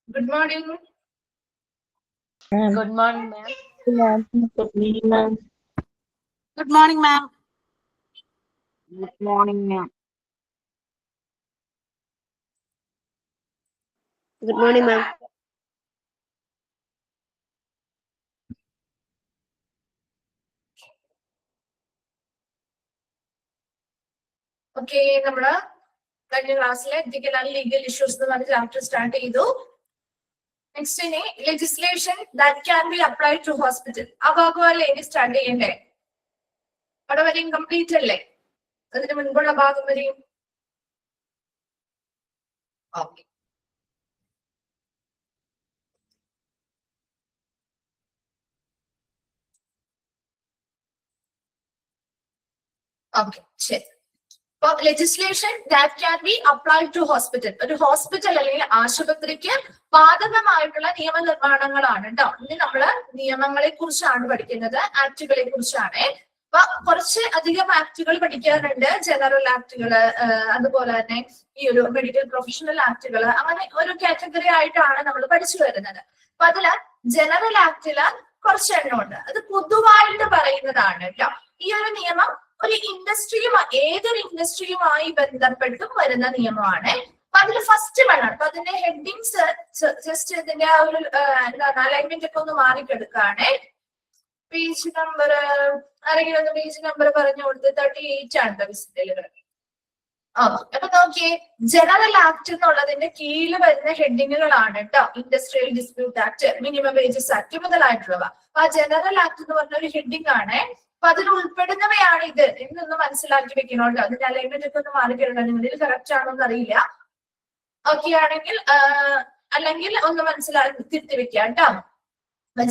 Good morning. Good morning, ma'am. Good morning, ma'am. Good morning, ma'am. Good morning, ma'am. Good morning, ma'am. Okay, നമ്മള് കഴിഞ്ഞ ക്ലാസ്സിലെ ethical and legal issues എന്ന് പറഞ്ഞ chapter start ചെയ്തു. Next ഇനി legislation that can be applied to hospital. ആ ഭാഗമല്ലേ ഇനി സ്റ്റാർട്ട് ചെയ്യണ്ടേ? അവിടെ വരെയും കംപ്ലീറ്റ് അല്ലേ? അതിന് മുൻപുള്ള ഭാഗം വരെയും ഓക്കെ. ഓക്കെ, ശരി. അപ്പൊ legislation that can be applied to hospital. ഒരു ഹോസ്പിറ്റൽ അല്ലെങ്കിൽ ആശുപത്രിക്ക് ബാധകമായിട്ടുള്ള നിയമനിർമ്മാണങ്ങളാണ് കേട്ടോ. ഇനി നമ്മള് നിയമങ്ങളെ കുറിച്ചാണ് പഠിക്കുന്നത്, ആക്ടുകളെ കുറിച്ചാണ്. അപ്പൊ കുറച്ച് അധികം ആക്ടുകൾ പഠിക്കാനുണ്ട്. ജനറൽ ആക്ടുകള്, അതുപോലെ തന്നെ ഈ ഒരു മെഡിക്കൽ പ്രൊഫഷണൽ ആക്ടുകള്, അങ്ങനെ ഒരു കാറ്റഗറി ആയിട്ടാണ് നമ്മൾ പഠിച്ചു വരുന്നത്. അപ്പൊ അതില് ജനറൽ ആക്ടില് കുറച്ച് എണ്ണമുണ്ട്. അത് പൊതുവായിട്ട് പറയുന്നതാണ് കേട്ടോ. ഈ ഒരു നിയമം ഒരു ഏതൊരു ഇൻഡസ്ട്രിയുമായി ബന്ധപ്പെട്ടും വരുന്ന നിയമമാണ്. അപ്പൊ അതിൽ ഫസ്റ്റ് വേണം. അപ്പൊ അതിന്റെ ഹെഡിങ്സ് ജസ്റ്റ് ഇതിന്റെ ആ ഒരു എന്താണ് അലൈൻമെന്റ് ഒക്കെ ഒന്ന് മാറിക്കെടുക്കാണ്. പേജ് നമ്പർ ആരെങ്കിലും ഒന്ന് പേജ് നമ്പർ പറഞ്ഞു കൊടുത്ത് 38 ആണ് വിസിറ്റലുകൾ. അപ്പൊ നോക്കിയേ, ജനറൽ ആക്ട് എന്നുള്ളതിന്റെ കീഴിൽ വരുന്ന ഹെഡിങ്ങുകളാണ് കേട്ടോ. Industrial dispute act, minimum wages act മുതലായിട്ടുള്ളവ. അപ്പൊ ആ ജനറൽ ആക്ട് എന്ന് പറഞ്ഞ ഒരു ഹെഡിങ് ആണ്. അപ്പൊ അതിൽ ഉൾപ്പെടുന്നവയാണ് ഇത് എന്നൊന്ന് മനസ്സിലാക്കി വെക്കണോട്ടോ. അതിന്റെ അലൈൻമെന്റ് ഒക്കെ ഒന്ന് മാറിക്കിടണം. നിങ്ങളിൽ കറക്റ്റ് ആണോ എന്ന് അറിയില്ല. ഓക്കെ ആണെങ്കിൽ അല്ലെങ്കിൽ ഒന്ന് മനസ്സിലാക്കി തിരുത്തി വെക്കാം കേട്ടോ.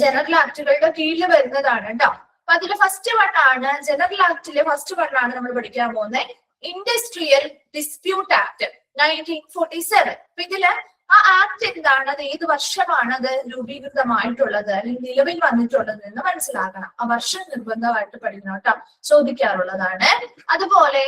ജനറൽ ആക്ടുകളുടെ കീഴിൽ വരുന്നതാണ് കേട്ടോ. അപ്പൊ അതിൽ ഫസ്റ്റ് വണ്ണാണ്, ജനറൽ ആക്ടിലെ ഫസ്റ്റ് വണ്ണാണ് നമ്മൾ പഠിക്കാൻ പോകുന്നത്, ഇൻഡസ്ട്രിയൽ ഡിസ്പ്യൂട്ട് ആക്ട് 1947. അപ്പൊ ഇതില് ആ ആക്ട് എന്താണ്, അത് ഏത് വർഷമാണ് അത് രൂപീകൃതമായിട്ടുള്ളത് അല്ലെങ്കിൽ നിലവിൽ വന്നിട്ടുള്ളത് എന്ന് മനസ്സിലാക്കണം. ആ വർഷം നിർബന്ധമായിട്ട് പഠിക്കണം കേട്ടോ, ചോദിക്കാറുള്ളതാണ്. അതുപോലെ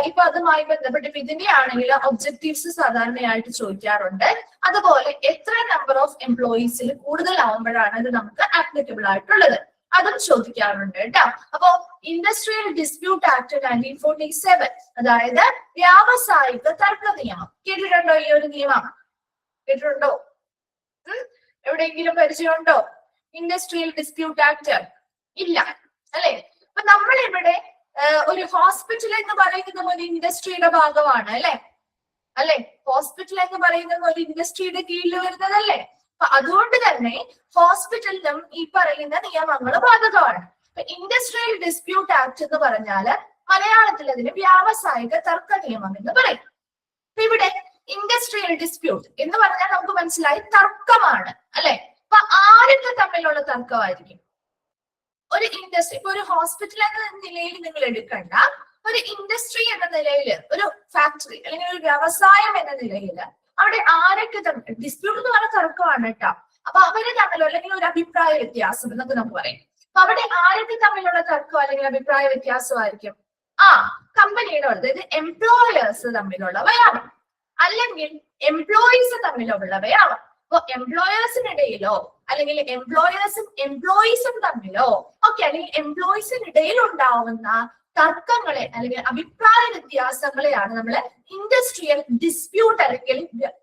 ഇപ്പൊ അതുമായി ബന്ധപ്പെട്ട് ഇതിന്റെ ആണെങ്കിൽ ഒബ്ജക്റ്റീവ്സ് സാധാരണയായിട്ട് ചോദിക്കാറുണ്ട്. അതുപോലെ എത്ര നമ്പർ ഓഫ് എംപ്ലോയീസിൽ കൂടുതലാവുമ്പോഴാണ് ഇത് നമുക്ക് ആപ്ലിക്കബിൾ ആയിട്ടുള്ളത്, അതും ചോദിക്കാറുണ്ട് കേട്ടോ. അപ്പോ ഇൻഡസ്ട്രിയൽ ഡിസ്പ്യൂട്ട് ആക്ട് 1947, അതായത് വ്യാവസായിക തർക്ക നിയമം. കേട്ടിട്ടുണ്ടോ ഈ ഒരു നിയമം? കേട്ടിട്ടുണ്ടോ? എവിടെയെങ്കിലും പരിചയമുണ്ടോ ഇൻഡസ്ട്രിയൽ ഡിസ്പ്യൂട്ട് ആക്ട്? ഇല്ല അല്ലെ? അപ്പൊ നമ്മളിവിടെ ഒരു ഹോസ്പിറ്റൽ എന്ന് പറയുന്നത് ഒരു ഇൻഡസ്ട്രിയുടെ ഭാഗമാണ് അല്ലെ? ഹോസ്പിറ്റൽ എന്ന് പറയുന്നത് ഒരു ഇൻഡസ്ട്രിയുടെ കീഴിൽ വരുന്നതല്ലേ? അപ്പൊ അതുകൊണ്ട് തന്നെ ഹോസ്പിറ്റലിലും ഈ പറയുന്ന നിയമങ്ങൾ ബാധകമാണ്. ഇൻഡസ്ട്രിയൽ ഡിസ്പ്യൂട്ട് ആക്ട് എന്ന് പറഞ്ഞാല് മലയാളത്തിൽ അതിന് വ്യാവസായിക തർക്ക നിയമം എന്ന് പറയും. ഇവിടെ ഇൻഡസ്ട്രിയൽ ഡിസ്പ്യൂട്ട് എന്ന് പറഞ്ഞാൽ നമുക്ക് മനസ്സിലായി തർക്കമാണ് അല്ലെ? അപ്പൊ ആരൊക്കെ തമ്മിലുള്ള തർക്കമായിരിക്കും? ഒരു ഇൻഡസ്ട്രി, ഇപ്പൊ ഒരു ഹോസ്പിറ്റൽ എന്ന നിലയിൽ നിങ്ങൾ എടുക്കണ്ട, ഒരു ഇൻഡസ്ട്രി എന്ന നിലയിൽ, ഒരു ഫാക്ടറി അല്ലെങ്കിൽ ഒരു വ്യവസായം എന്ന നിലയിൽ അവിടെ ആരൊക്കെ തമ്മിൽ ഡിസ്പ്യൂട്ട് എന്ന് പറഞ്ഞ തർക്കമാണ് കേട്ടോ. അപ്പൊ അവര് തമ്മിലോ അല്ലെങ്കിൽ ഒരു അഭിപ്രായ വ്യത്യാസം എന്നൊക്കെ നമുക്ക് പറയും. അപ്പൊ അവിടെ ആരൊക്കെ തമ്മിലുള്ള തർക്കം അല്ലെങ്കിൽ അഭിപ്രായ വ്യത്യാസമായിരിക്കും? കമ്പനിയുടെ, അതായത് എംപ്ലോയേഴ്സ് തമ്മിലുള്ളവയാവാം, അല്ലെങ്കിൽ എംപ്ലോയീസ് തമ്മിലുള്ളവയാവാം. അപ്പൊ എംപ്ലോയേഴ്സിനിടയിലോ അല്ലെങ്കിൽ എംപ്ലോയേഴ്സും എംപ്ലോയീസും തമ്മിലോ ഒക്കെ, അല്ലെങ്കിൽ എംപ്ലോയീസിനിടയിൽ ഉണ്ടാവുന്ന തർക്കങ്ങളെ അല്ലെങ്കിൽ അഭിപ്രായ വ്യത്യാസങ്ങളെയാണ് നമ്മൾ ഇൻഡസ്ട്രിയൽ ഡിസ്പ്യൂട്ട് അല്ലെങ്കിൽ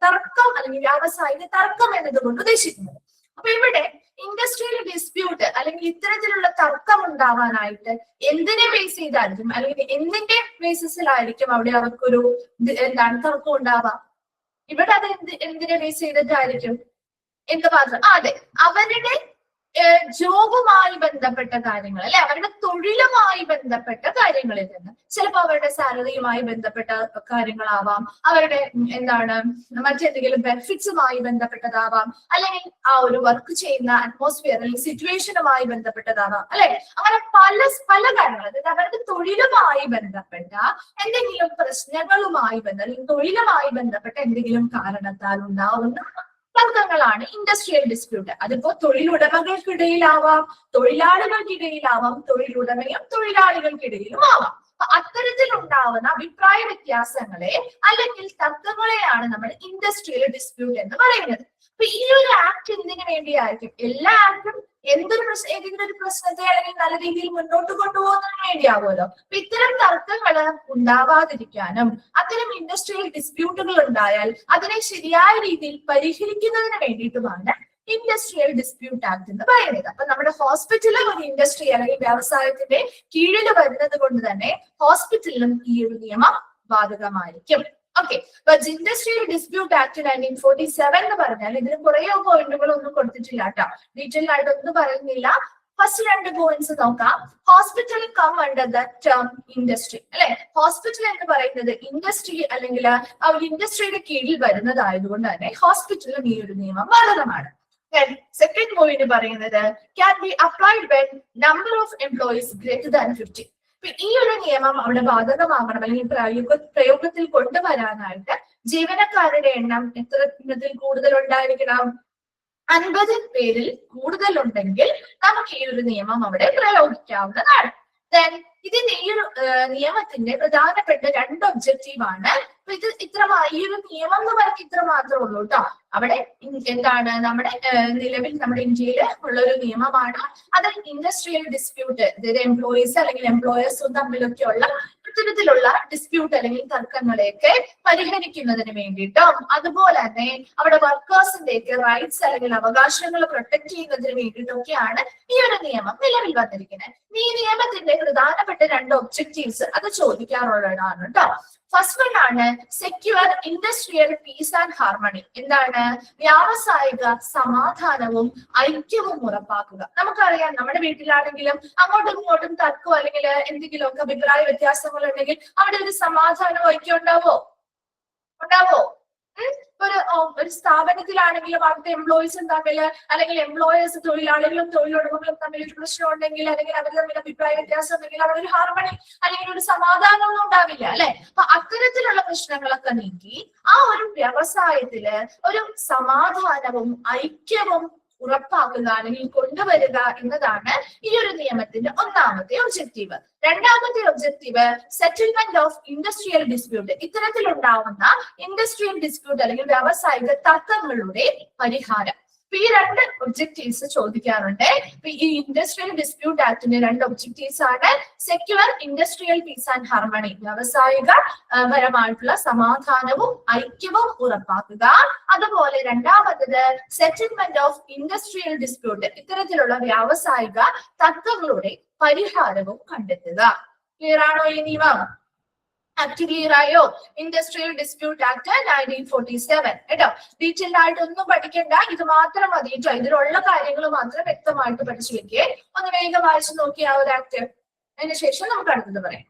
തർക്കം അല്ലെങ്കിൽ വ്യാവസായിക തർക്കം എന്നതുകൊണ്ട് ഉദ്ദേശിക്കുന്നത്. അപ്പൊ ഇവിടെ ഇൻഡസ്ട്രിയൽ ഡിസ്പ്യൂട്ട് അല്ലെങ്കിൽ ഇത്തരത്തിലുള്ള തർക്കം ഉണ്ടാവാനായിട്ട് എന്തിനെ ബേസ് ചെയ്തായിരിക്കും അല്ലെങ്കിൽ എന്തിന്റെ ബേസിസിലായിരിക്കും അവിടെ അവർക്കൊരു തർക്കം ഉണ്ടാവാം? ഇവിടെ അത് എന്തിനെ ബേസ് ചെയ്തിട്ടായിരിക്കും? എന്ത് മാത്രം? അതെ, അവരുടെ ജോബുമായി ബന്ധപ്പെട്ട കാര്യങ്ങൾ അല്ലെ, അവരുടെ തൊഴിലുമായി ബന്ധപ്പെട്ട കാര്യങ്ങളിൽ നിന്ന്. ചിലപ്പോൾ അവരുടെ സാലറിയുമായി ബന്ധപ്പെട്ട കാര്യങ്ങളാവാം, അവരുടെ മറ്റെന്തെങ്കിലും ബെനിഫിറ്റ്സുമായി ബന്ധപ്പെട്ടതാവാം, അല്ലെങ്കിൽ ആ ഒരു വർക്ക് ചെയ്യുന്ന അറ്റ്മോസ്ഫിയർ അല്ലെങ്കിൽ സിറ്റുവേഷനുമായി ബന്ധപ്പെട്ടതാവാം അല്ലെ. അങ്ങനെ പല കാര്യങ്ങൾ, അതായത് അവരുടെ തൊഴിലുമായി ബന്ധപ്പെട്ട എന്തെങ്കിലും പ്രശ്നങ്ങളുമായി അല്ലെങ്കിൽ തൊഴിലുമായി ബന്ധപ്പെട്ട എന്തെങ്കിലും കാരണത്താൽ ഉണ്ടാവുന്ന തർക്കങ്ങളാണ് ഇൻഡസ്ട്രിയൽ ഡിസ്പ്യൂട്ട്. അതിപ്പോ തൊഴിലുടമകൾക്കിടയിലാവാം, തൊഴിലാളികൾക്കിടയിലാവാം, തൊഴിലുടമയും തൊഴിലാളികൾക്കിടയിലും ആവാം. അത്തരത്തിലുണ്ടാവുന്ന അഭിപ്രായ വ്യത്യാസങ്ങളെ അല്ലെങ്കിൽ തർക്കങ്ങളെയാണ് നമ്മൾ ഇൻഡസ്ട്രിയൽ ഡിസ്പ്യൂട്ട് എന്ന് പറയുന്നത്. അപ്പൊ ഈ ഒരു ആക്ട് എന്തിനു വേണ്ടിയായിരിക്കും? എല്ലാ ആക്ടും ഏതെങ്കിലും ഒരു പ്രശ്നത്തെ അല്ലെങ്കിൽ നല്ല രീതിയിൽ മുന്നോട്ട് കൊണ്ടുപോകുന്നതിന് വേണ്ടിയാവുമല്ലോ. അപ്പൊ ഇത്തരം തർക്കങ്ങൾ ഉണ്ടാവാതിരിക്കാനും അത്തരം ഇൻഡസ്ട്രിയൽ ഡിസ്പ്യൂട്ടുകൾ ഉണ്ടായാൽ അതിനെ ശരിയായ രീതിയിൽ പരിഹരിക്കുന്നതിന് വേണ്ടിയിട്ടുമാണ് ഇൻഡസ്ട്രിയൽ ഡിസ്പ്യൂട്ട് ആക്ട് എന്ന് പറയുന്നത്. അപ്പൊ നമ്മുടെ ഹോസ്പിറ്റലിൽ ഒരു ഇൻഡസ്ട്രി അല്ലെങ്കിൽ വ്യവസായത്തിന്റെ കീഴിൽ വരുന്നത് കൊണ്ട് തന്നെ ഹോസ്പിറ്റലിലും ഈ ഒരു നിയമം ബാധകമായിരിക്കും. ഓക്കെ, അപ്പൊ ഇൻഡസ്ട്രിയൽ ഡിസ്പ്യൂട്ട് ആക്ട് 1947 എന്ന് പറഞ്ഞാൽ ഇതിന് കുറേ പോയിന്റുകൾ ഒന്നും കൊടുത്തിട്ടില്ല കേട്ടോ, ഡീറ്റെയിൽ ആയിട്ട് ഒന്നും പറയുന്നില്ല. ഫസ്റ്റ് 2 പോയിന്റ്സ് നോക്കാം. Hospital come under the term industry, അല്ലെ? ഹോസ്പിറ്റൽ എന്ന് പറയുന്നത് ഇൻഡസ്ട്രി അല്ലെങ്കിൽ ആ ഒരു ഇൻഡസ്ട്രിയുടെ കീഴിൽ വരുന്നതായതുകൊണ്ട് തന്നെ ഹോസ്പിറ്റലിലും ഈ ഒരു നിയമം ബാധകമാണ്. സെക്കൻഡ് പോയിന്റ് പറയുന്നത് can be applied when number of employees greater than 50. ഈ ഒരു നിയമം അവിടെ ബാധകമാകണം അല്ലെങ്കിൽ പ്രയോഗത്തിൽ കൊണ്ടുവരാനായിട്ട് ജീവനക്കാരുടെ എണ്ണം എത്രത്തിൽ കൂടുതൽ ഉണ്ടായിരിക്കണം? 50 പേരിൽ കൂടുതൽ ഉണ്ടെങ്കിൽ നമുക്ക് ഈ ഒരു നിയമം അവിടെ പ്രയോഗിക്കാവുന്നതാണ്. ദെൻ ഇതിന്റെ ഈ ഒരു നിയമത്തിന്റെ പ്രധാനപ്പെട്ട 2 ഒബ്ജക്റ്റീവ് ആണ്. ഇത് ഈ ഒരു നിയമം എന്ന് പറഞ്ഞാൽ ഇത്ര മാത്രമേ ഉള്ളൂ കേട്ടോ. അവിടെ എന്താണ് നമ്മുടെ നിലവിൽ നമ്മുടെ ഇന്ത്യയിൽ ഉള്ള ഒരു നിയമമാണ്. അത് ഇൻഡസ്ട്രിയൽ ഡിസ്പ്യൂട്ട്, അതായത് എംപ്ലോയീസ് അല്ലെങ്കിൽ എംപ്ലോയേഴ്സും തമ്മിലൊക്കെയുള്ള ഇത്തരത്തിലുള്ള ഡിസ്പ്യൂട്ട് അല്ലെങ്കിൽ തർക്കങ്ങളെയൊക്കെ പരിഹരിക്കുന്നതിന് വേണ്ടിയിട്ടും അതുപോലെ തന്നെ അവിടെ വർക്കേഴ്സിന്റെയൊക്കെ റൈറ്റ്സ് അല്ലെങ്കിൽ അവകാശങ്ങൾ പ്രൊട്ടക്ട് ചെയ്യുന്നതിന് വേണ്ടിയിട്ടൊക്കെയാണ് ഈ ഒരു നിയമം നിലവിൽ വന്നിരിക്കുന്നത്. ഈ നിയമത്തിന്റെ പ്രധാനപ്പെട്ട 2 ഒബ്ജക്റ്റീവ്സ് അത് ചോദിക്കാറുള്ളതാണ് കേട്ടോ. ഫസ്റ്റ് വൺ ആണ് secure industrial peace and harmony. എന്താണ്? വ്യാവസായിക സമാധാനവും ഐക്യവും ഉറപ്പാക്കുക. നമുക്കറിയാം നമ്മുടെ വീട്ടിലാണെങ്കിലും അങ്ങോട്ടും ഇങ്ങോട്ടും തർക്കമോ അല്ലെങ്കിൽ എന്തെങ്കിലുമൊക്കെ അഭിപ്രായ വ്യത്യാസങ്ങൾ ഉണ്ടെങ്കിൽ അവിടെ ഒരു സമാധാനവും ഐക്യം ഉണ്ടാവോ? ഒരു സ്ഥാപനത്തിലാണെങ്കിലും അവിടുത്തെ എംപ്ലോയീസും തമ്മിൽ അല്ലെങ്കിൽ എംപ്ലോയേഴ്സ് തൊഴിലാളികളും തൊഴിലുടമകളും തമ്മിൽ ഒരു പ്രശ്നം ഉണ്ടെങ്കിൽ അല്ലെങ്കിൽ അവർ തമ്മിൽ അഭിപ്രായ വ്യത്യാസം ഉണ്ടെങ്കിൽ അവിടെ ഒരു ഹാർമണി അല്ലെങ്കിൽ ഒരു സമാധാനമൊന്നും ഉണ്ടാവില്ല, അല്ലെ? അപ്പൊ അത്തരത്തിലുള്ള പ്രശ്നങ്ങളൊക്കെ നീക്കി ആ ഒരു വ്യവസായത്തില് ഒരു സമാധാനവും ഐക്യവും ഉറപ്പാക്കുക അല്ലെങ്കിൽ കൊണ്ടുവരിക എന്നതാണ് ഈ ഒരു നിയമത്തിന്റെ ഒന്നാമത്തെ ഒബ്ജക്റ്റീവ്. രണ്ടാമത്തെ objective settlement of industrial dispute. ഇത്തരത്തിലുണ്ടാവുന്ന ഇൻഡസ്ട്രിയൽ ഡിസ്പ്യൂട്ട് അല്ലെങ്കിൽ വ്യാവസായിക തർക്കങ്ങളുടെ പരിഹാരം. ഈ 2 ഒബ്ജക്റ്റീവ്സ് ചോദിക്കാറുണ്ട്. ഈ ഇൻഡസ്ട്രിയൽ ഡിസ്പ്യൂട്ട് ആക്ടിന്റെ 2 ഒബ്ജക്റ്റീവ്സ് ആണ് secure industrial peace and harmony, വ്യാവസായിക പരമായിട്ടുള്ള സമാധാനവും ഐക്യവും ഉറപ്പാക്കുക. അതുപോലെ രണ്ടാമത്തത് സെറ്റിൽമെന്റ് ഓഫ് ഇൻഡസ്ട്രിയൽ ഡിസ്പ്യൂട്ട്, ഇത്തരത്തിലുള്ള വ്യാവസായിക തർക്കങ്ങളുടെ പരിഹാരവും കണ്ടെത്തുക. ക്ലിയർ ആണോ ഈ നിയമം? ആക്ട് ക്ലിയർ ആയോ? ഇൻഡസ്ട്രിയൽ ഡിസ്പ്യൂട്ട് ആക്ട് 1947 കേട്ടോ. ഡീറ്റെയിൽ ആയിട്ട് ഒന്നും പഠിക്കണ്ട, ഇത് മാത്രം മതി കേട്ടോ. ഇതിലുള്ള കാര്യങ്ങൾ മാത്രം വ്യക്തമായിട്ട് പഠിച്ചു വെക്കേ. ഒന്ന് വേഗം വായിച്ചു നോക്കി ആ ഒരു ആക്ട്. അതിനുശേഷം നമുക്ക് അടുത്തത് പറയാം.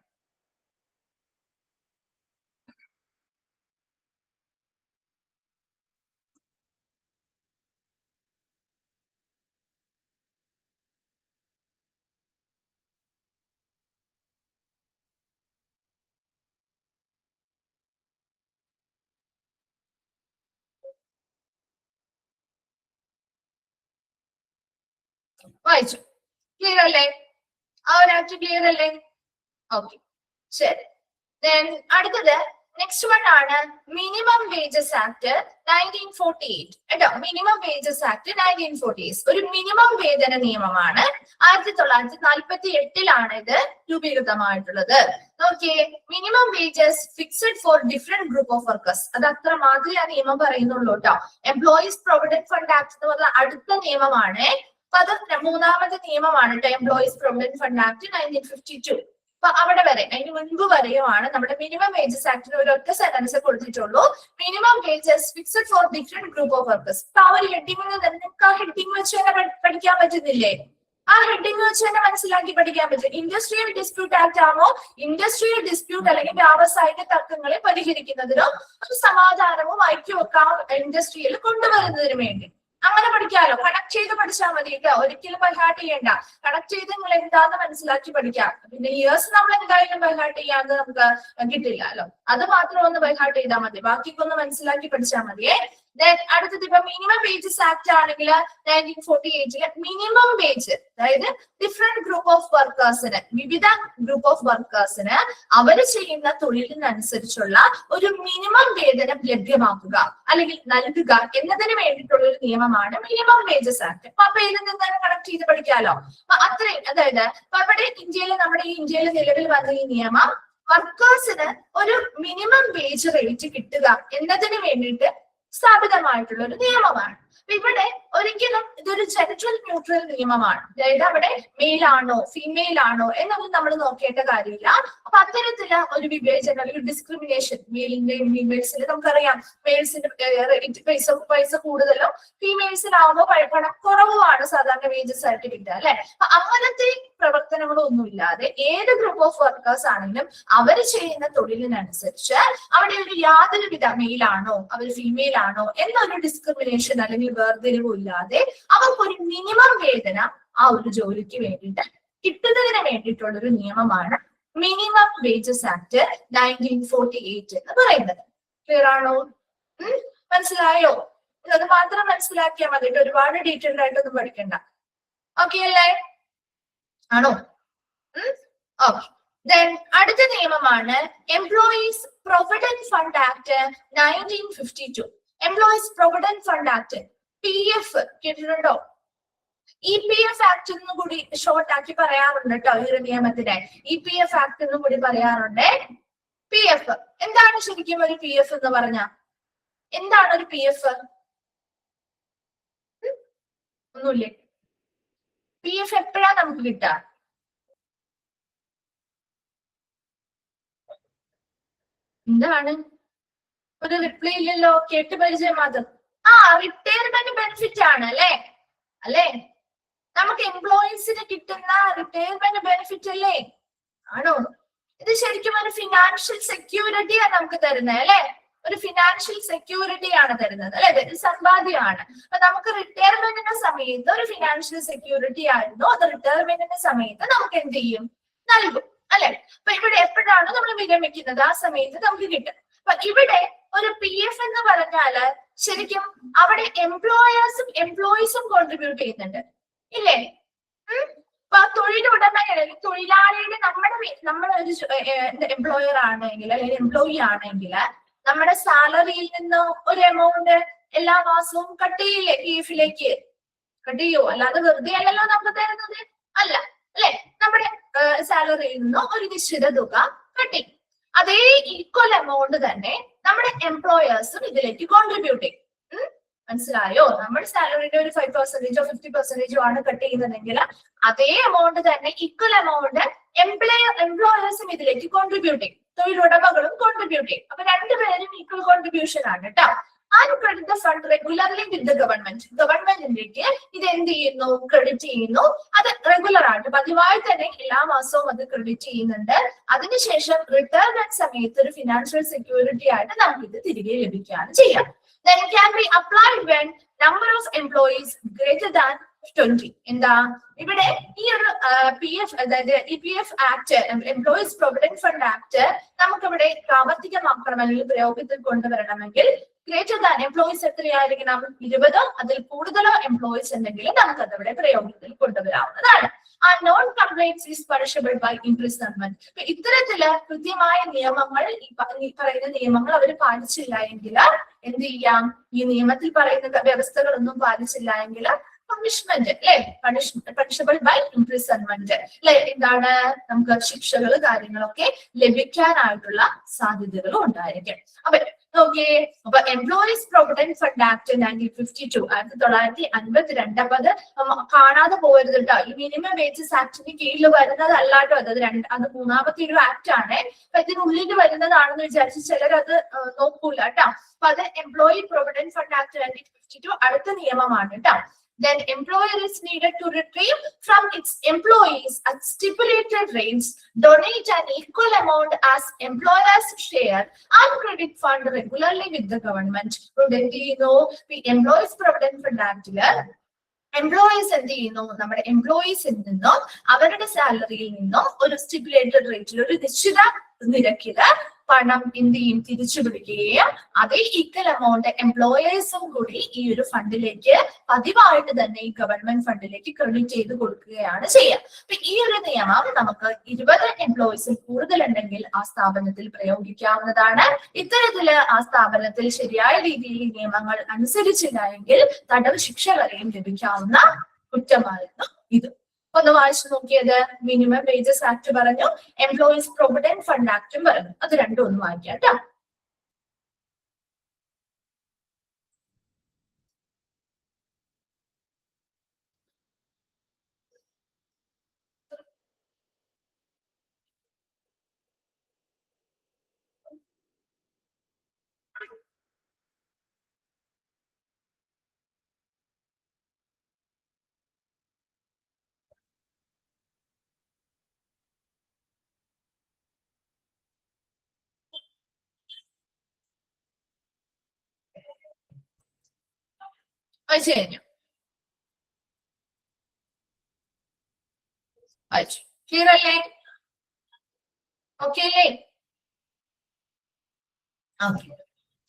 വായിച്ചു. ക്ലിയർ അല്ലേ? ആ ഒരു ആക്ട് ക്ലിയർ അല്ലേ? ഓക്കെ, ശരി. അടുത്തത് നെക്സ്റ്റ് വൺ ആണ് മിനിമം വേജസ് ആക്ട് 1948 കേട്ടോ. മിനിമം വേജസ് ആക്ട് 1948 ഒരു മിനിമം വേതന നിയമമാണ്. 1948 ഇത് രൂപീകൃതമായിട്ടുള്ളത്. നോക്കിയേ, minimum wages fixed for different group of workers. അത് അത്ര മാത്രമേ ആ നിയമം പറയുന്നുള്ളൂ കേട്ടോ. എംപ്ലോയീസ് പ്രൊവിഡന്റ് ഫണ്ട് ആക്ട് എന്ന് പറഞ്ഞ അടുത്ത നിയമമാണ്. അപ്പൊ അത് 3ാമത്തെ നിയമമാണ് കേട്ടോ, എംപ്ലോയീസ് പ്രൊവിഡന്റ് ഫണ്ട് ആക്ട് 1952. അപ്പൊ അവിടെ വരെ, അതിന് മുൻപ് വരെയുമാണ് നമ്മുടെ മിനിമം വേജസ് ആക്ടിന് ഒരു ഒറ്റ സെന്റൻസ് കൊടുത്തിട്ടുള്ളൂ. Minimum wages fixed for different group of workers. അപ്പൊ ആ ഒരു ഹെഡിങ് നിങ്ങൾക്ക് ആ ഹെഡിങ് വെച്ച് തന്നെ പഠിക്കാൻ പറ്റുന്നില്ലേ? ആ ഹെഡിങ് വെച്ച് തന്നെ മനസ്സിലാക്കി പഠിക്കാൻ പറ്റും. ഇൻഡസ്ട്രിയൽ ഡിസ്പ്യൂട്ട് ആക്ട് ആണോ? ഇൻഡസ്ട്രിയൽ ഡിസ്പ്യൂട്ട് അല്ലെങ്കിൽ വ്യാവസായിക തർക്കങ്ങളെ പരിഹരിക്കുന്നതിനും ഒരു സമാധാനവും ഐക്യവും ഒക്കെ ഇൻഡസ്ട്രിയിൽ കൊണ്ടുവരുന്നതിന് വേണ്ടി അങ്ങനെ പഠിക്കാമല്ലോ. കണക്ട് ചെയ്ത് പഠിച്ചാൽ മതി കേട്ടോ, ഒരിക്കലും ബൈഹാർട്ട് ചെയ്യണ്ട. കണക്ട് ചെയ്ത് നിങ്ങൾ എന്താന്ന് മനസ്സിലാക്കി പഠിക്കാം. പിന്നെ ഇയേഴ്സ് നമ്മൾ എന്തായാലും ബൈഹാർട്ട് ചെയ്യാതെ നമുക്ക് കിട്ടില്ലല്ലോ. അത് മാത്രം ഒന്ന് ബൈഹാർട്ട് ചെയ്താൽ മതി, ബാക്കിയൊക്കെ ഒന്ന് മനസ്സിലാക്കി പഠിച്ചാൽ മതിയേ. അടുത്തത് ഇപ്പൊ മിനിമം വേജസ് ആക്ട് ആണെങ്കിൽ 1948 മിനിമം വേജ്, അതായത് ഡിഫറെന്റ് ഗ്രൂപ്പ് ഓഫ് വർക്കേഴ്സിന്, വിവിധ ഗ്രൂപ്പ് ഓഫ് വർക്കേഴ്സിന് അവർ ചെയ്യുന്ന തൊഴിലിനനുസരിച്ചുള്ള ഒരു മിനിമം വേതനം ലഭ്യമാക്കുക അല്ലെങ്കിൽ നൽകുക എന്നതിന് വേണ്ടിയിട്ടുള്ള ഒരു നിയമമാണ് മിനിമം വേജസ് ആക്ട്. അപ്പൊ ഇതിൽ നിന്ന് കണക്ട് ചെയ്ത് പഠിക്കാലോ. അത്രയും, അതായത് നമ്മുടെ ഇന്ത്യയിൽ നിലവിൽ വന്ന ഈ നിയമം വർക്കേഴ്സിന് ഒരു മിനിമം വേജ് റേറ്റ് കിട്ടുക എന്നതിന് വേണ്ടിയിട്ട് സ്ഥാപിതമായിട്ടുള്ള ഒരു നിയമമാണ്. ഇവിടെ ഒരിക്കലും ഇതൊരു ജെൻഡർ ന്യൂട്രൽ നിയമമാണ്. അതായത് അവിടെ മെയിൽ ആണോ ഫീമെയിൽ ആണോ എന്നൊന്നും നമ്മൾ നോക്കേണ്ട കാര്യമില്ല. അപ്പൊ അത്തരത്തില് ഒരു വിവേചനം അല്ലെങ്കിൽ ഡിസ്ക്രിമിനേഷൻ മെയിലിന്റെയും ഫീമെയിൽസിന്റെ, നമുക്കറിയാം മെയിൽസിന്റെ പൈസ കൂടുതലും ഫീമെയിൽസിനാവുമ്പോൾ പണം കുറവുമാണ് സാധാരണ വേജസ് ആയിട്ട് കിട്ടുക അല്ലെ. അപ്പൊ അങ്ങനത്തെ പ്രവർത്തനങ്ങളൊന്നും ഇല്ലാതെ ഏത് ഗ്രൂപ്പ് ഓഫ് വർക്കേഴ്സ് ആണെങ്കിലും അവർ ചെയ്യുന്ന തൊഴിലിനനുസരിച്ച് അവിടെ ഒരു യാതൊരുവിധ മെയിലാണോ അവർ ഫീമെയിൽ ആണോ എന്നൊരു ഡിസ്ക്രിമിനേഷൻ അല്ലെങ്കിൽ വേർതിരിവും ഇല്ലാതെ അവർക്കൊരു മിനിമം വേതനം ആ ഒരു ജോലിക്ക് വേണ്ടിയിട്ട് കിട്ടുന്നതിന് വേണ്ടിയിട്ടുള്ള ഒരു നിയമമാണ് മിനിമം വേജസ് ആക്ട് 1948 എന്ന് പറയുന്നത്. ക്ലിയർ ആണോ? മനസ്സിലായോ? അത് മാത്രം മനസ്സിലാക്കിയാൽ മതി, ഒരുപാട് ഡീറ്റെയിൽഡ് ആയിട്ടൊന്നും പഠിക്കണ്ട. ഓക്കെ അല്ലേ? ആണോ? ഓക്കെ. അടുത്ത നിയമമാണ് employees provident fund act 1952. Employees provident fund act, PF കേട്ടിട്ടുണ്ടോ? EPF ആക്ട് എന്നും കൂടി ഷോർട്ട് ആക്കി പറയാറുണ്ട് കേട്ടോ ഈ ഒരു നിയമത്തിനെ. EPF ആക്ട് എന്നും കൂടി പറയാറുണ്ട്. PF എന്താണ് ശരിക്കും ഒരു PF എന്ന് പറഞ്ഞ? എന്താണ് ഒരു PF? ഒന്നുമില്ലേ? PF എപ്പോഴാ നമുക്ക് കിട്ടുക? എന്താണ്? ഒരു റിപ്ലൈ ഇല്ലല്ലോ, കേട്ട് പരിചയം അത്. റിട്ടയർമെന്റ് ബെനിഫിറ്റ് ആണ് അല്ലേ? നമുക്ക് എംപ്ലോയീസിന് കിട്ടുന്ന റിട്ടയർമെന്റ് ബെനിഫിറ്റ് അല്ലേ? ആണോ? ഇത് ശരിക്കും ഒരു ഫിനാൻഷ്യൽ സെക്യൂരിറ്റിയാണ് നമുക്ക് തരുന്നത് അല്ലെ? ഒരു ഫിനാൻഷ്യൽ സെക്യൂരിറ്റി ആണ് തരുന്നത് അല്ലെ? ഇത് സമ്പാദ്യമാണ്. അപ്പൊ നമുക്ക് റിട്ടയർമെന്റിന്റെ സമയത്ത് ഒരു ഫിനാൻഷ്യൽ സെക്യൂരിറ്റി ആയിരുന്നു, അത് റിട്ടയർമെന്റിന്റെ സമയത്ത് നമുക്ക് എന്ത് ചെയ്യും? നൽകും അല്ലെ? അപ്പൊ ഇവിടെ എപ്പോഴാണ് നമ്മൾ വിരമിക്കുന്നത് ആ സമയത്ത് നമുക്ക് കിട്ടും. അപ്പൊ ഇവിടെ ഒരു PF എന്ന് പറഞ്ഞാല് ശരിക്കും അവിടെ എംപ്ലോയീസും കോൺട്രിബ്യൂട്ട് ചെയ്യുന്നുണ്ട് ഇല്ലേ? അപ്പൊ തൊഴിലാളിയുടെ നമ്മളൊരു എംപ്ലോയർ ആണെങ്കിൽ അല്ലെങ്കിൽ എംപ്ലോയി ആണെങ്കിൽ നമ്മുടെ സാലറിയിൽ നിന്ന് ഒരു എമൗണ്ട് എല്ലാ മാസവും കട്ട് ചെയ്യില്ലേ? PF-ലേക്ക് കട്ട് ചെയ്യോ? അല്ലാതെ വെറുതെ അല്ലല്ലോ നമുക്ക് തരുന്നത്, അല്ല അല്ലെ? നമ്മുടെ സാലറിയിൽ നിന്ന് ഒരു നിശ്ചിത തുക കട്ട് ചെയ്യും. അതേ ഈക്വൽ എമൗണ്ട് തന്നെ നമ്മുടെ എംപ്ലോയേഴ്സും ഇതിലേക്ക് കോൺട്രിബ്യൂട്ട് ചെയ്യും. മനസ്സിലായോ? നമ്മുടെ സാലറിയുടെ ഒരു 5%ഓ 50%ഓ ആണ് കട്ട് ചെയ്യുന്നതെങ്കിൽ അതേ എമൗണ്ട് തന്നെ ഈക്വൽ എമൗണ്ട് എംപ്ലോയേഴ്സും ഇതിലേക്ക് കോൺട്രിബ്യൂട്ട് ചെയ്യും, തൊഴിലുടമകളും കോൺട്രിബ്യൂട്ട് ചെയ്യും. അപ്പൊ രണ്ടുപേരും ഈക്വൽ കോൺട്രിബ്യൂഷൻ ആണ് കേട്ടോ. And credit the fund regularly with the government. ഗവൺമെന്റിലേക്ക് ഇത് എന്ത് ചെയ്യുന്നു? ക്രെഡിറ്റ് ചെയ്യുന്നു. അത് റെഗുലർ ആയിട്ട് പതിവായി തന്നെ എല്ലാ മാസവും അത് ക്രെഡിറ്റ് ചെയ്യുന്നുണ്ട്. അതിനുശേഷം റിട്ടയർമെന്റ് സമയത്ത് ഒരു ഫിനാൻഷ്യൽ സെക്യൂരിറ്റി ആയിട്ട് നമുക്ക് ഇത് തിരികെ ലഭിക്കുകയാണ് ചെയ്യാം. Then can be applied when number of employees greater than 20. എന്താ ഇവിടെ ഈ ഒരു PF അതായത് EPF act, employees provident fund act നമുക്കിവിടെ പ്രാവർത്തികമാക്കണം അല്ലെങ്കിൽ പ്രയോഗത്തിൽ കൊണ്ടുവരണമെങ്കിൽ ഗ്രേറ്റർ ദാൻ എംപ്ലോയീസ് എത്രയായിരിക്കണം? 20 അതിൽ കൂടുതലോ എംപ്ലോയീസ് ഉണ്ടെങ്കിൽ നമുക്ക് അതവിടെ പ്രയോഗത്തിൽ കൊണ്ടുവരാവുന്നതാണ്. ആ non compliance is punishable by imprisonment. ഇത്തരത്തില് കൃത്യമായ നിയമങ്ങൾ, ഈ പറയുന്ന നിയമങ്ങൾ അവർ പാലിച്ചില്ല എങ്കിൽ എന്ത് ചെയ്യാം? ഈ നിയമത്തിൽ പറയുന്ന വ്യവസ്ഥകളൊന്നും പാലിച്ചില്ല എങ്കിൽ പണിഷ്മെന്റ് അല്ലെ? പണിഷബിൾ ബൈ ഇംപ്രിസൺമെന്റ് അല്ലെ? എന്താണ്? നമുക്ക് ശിക്ഷകൾ കാര്യങ്ങളൊക്കെ ലഭിക്കാനായിട്ടുള്ള സാധ്യതകളും ഉണ്ടായിരിക്കും. അപ്പൊ എംപ്ലോയീസ് പ്രൊവിഡന്റ് ഫണ്ട് ആക്ട് 1952 1952 അപ്പൊ അത് കാണാതെ പോകരുത് കേട്ടോ. ഈ മിനിമം വേജസ് ആക്ടിന് കീഴിൽ വരുന്നതല്ലാട്ടോ അത് മൂന്നാമത്തെ ഒരു ആക്ട് ആണ്. അപ്പൊ ഇതിനുള്ളിൽ വരുന്നതാണെന്ന് വിചാരിച്ച് ചിലർ അത് നോക്കൂല കേട്ടോ. അപ്പൊ അത് എംപ്ലോയി പ്രൊവിഡന്റ് ഫണ്ട് ആക്ട് 1952 അടുത്ത നിയമമാണ് കേട്ടോ. Then employer is needed to retrieve from its employees at stipulated rates, donate an equal amount as employer's share and credit fund regularly with the government. So then the Employees Provident Fund Act employees എന്ത് ചെയ്യുന്നു? നമ്മുടെ എംപ്ലോയീസിൽ നിന്നും അവരുടെ സാലറിയിൽ നിന്നും ഒരു stipulated റേറ്റിൽ ഒരു നിശ്ചിത നിരക്കില് പണം എന്ത് ചെയ്യും, തിരിച്ചു പിടിക്കുകയും അതേ ഈക്വൽ എമൗണ്ട് എംപ്ലോയേഴ്സും കൂടി ഈ ഒരു ഫണ്ടിലേക്ക് പതിവായിട്ട് തന്നെ ഈ ഗവൺമെന്റ് ഫണ്ടിലേക്ക് ക്രെഡിറ്റ് ചെയ്ത് കൊടുക്കുകയാണ് ചെയ്യുക. അപ്പൊ ഈ ഒരു നിയമം നമുക്ക് 20 എംപ്ലോയീസിൽ കൂടുതലുണ്ടെങ്കിൽ ആ സ്ഥാപനത്തിൽ പ്രയോഗിക്കാവുന്നതാണ്. ഇത്തരത്തില് ആ സ്ഥാപനത്തിൽ ശരിയായ രീതിയിൽ നിയമങ്ങൾ അനുസരിച്ചില്ല എങ്കിൽ തടവ് ശിക്ഷ വരെയും ലഭിക്കാവുന്ന കുറ്റമായിരുന്നു ഇത്. ഒന്ന് വായിച്ചു നോക്കിയത് മിനിമം വേജസ് ആക്ട് പറഞ്ഞു, എംപ്ലോയീസ് പ്രൊവിഡന്റ് ഫണ്ട് ആക്ടും പറഞ്ഞു. അത് രണ്ടും ഒന്ന് വായിക്കാം കേട്ടോ. വായിച്ചു കഴിഞ്ഞു, വായിച്ചു. ക്ലിയർ അല്ലേ? ഓക്കെ അല്ലേ? ഓക്കെ,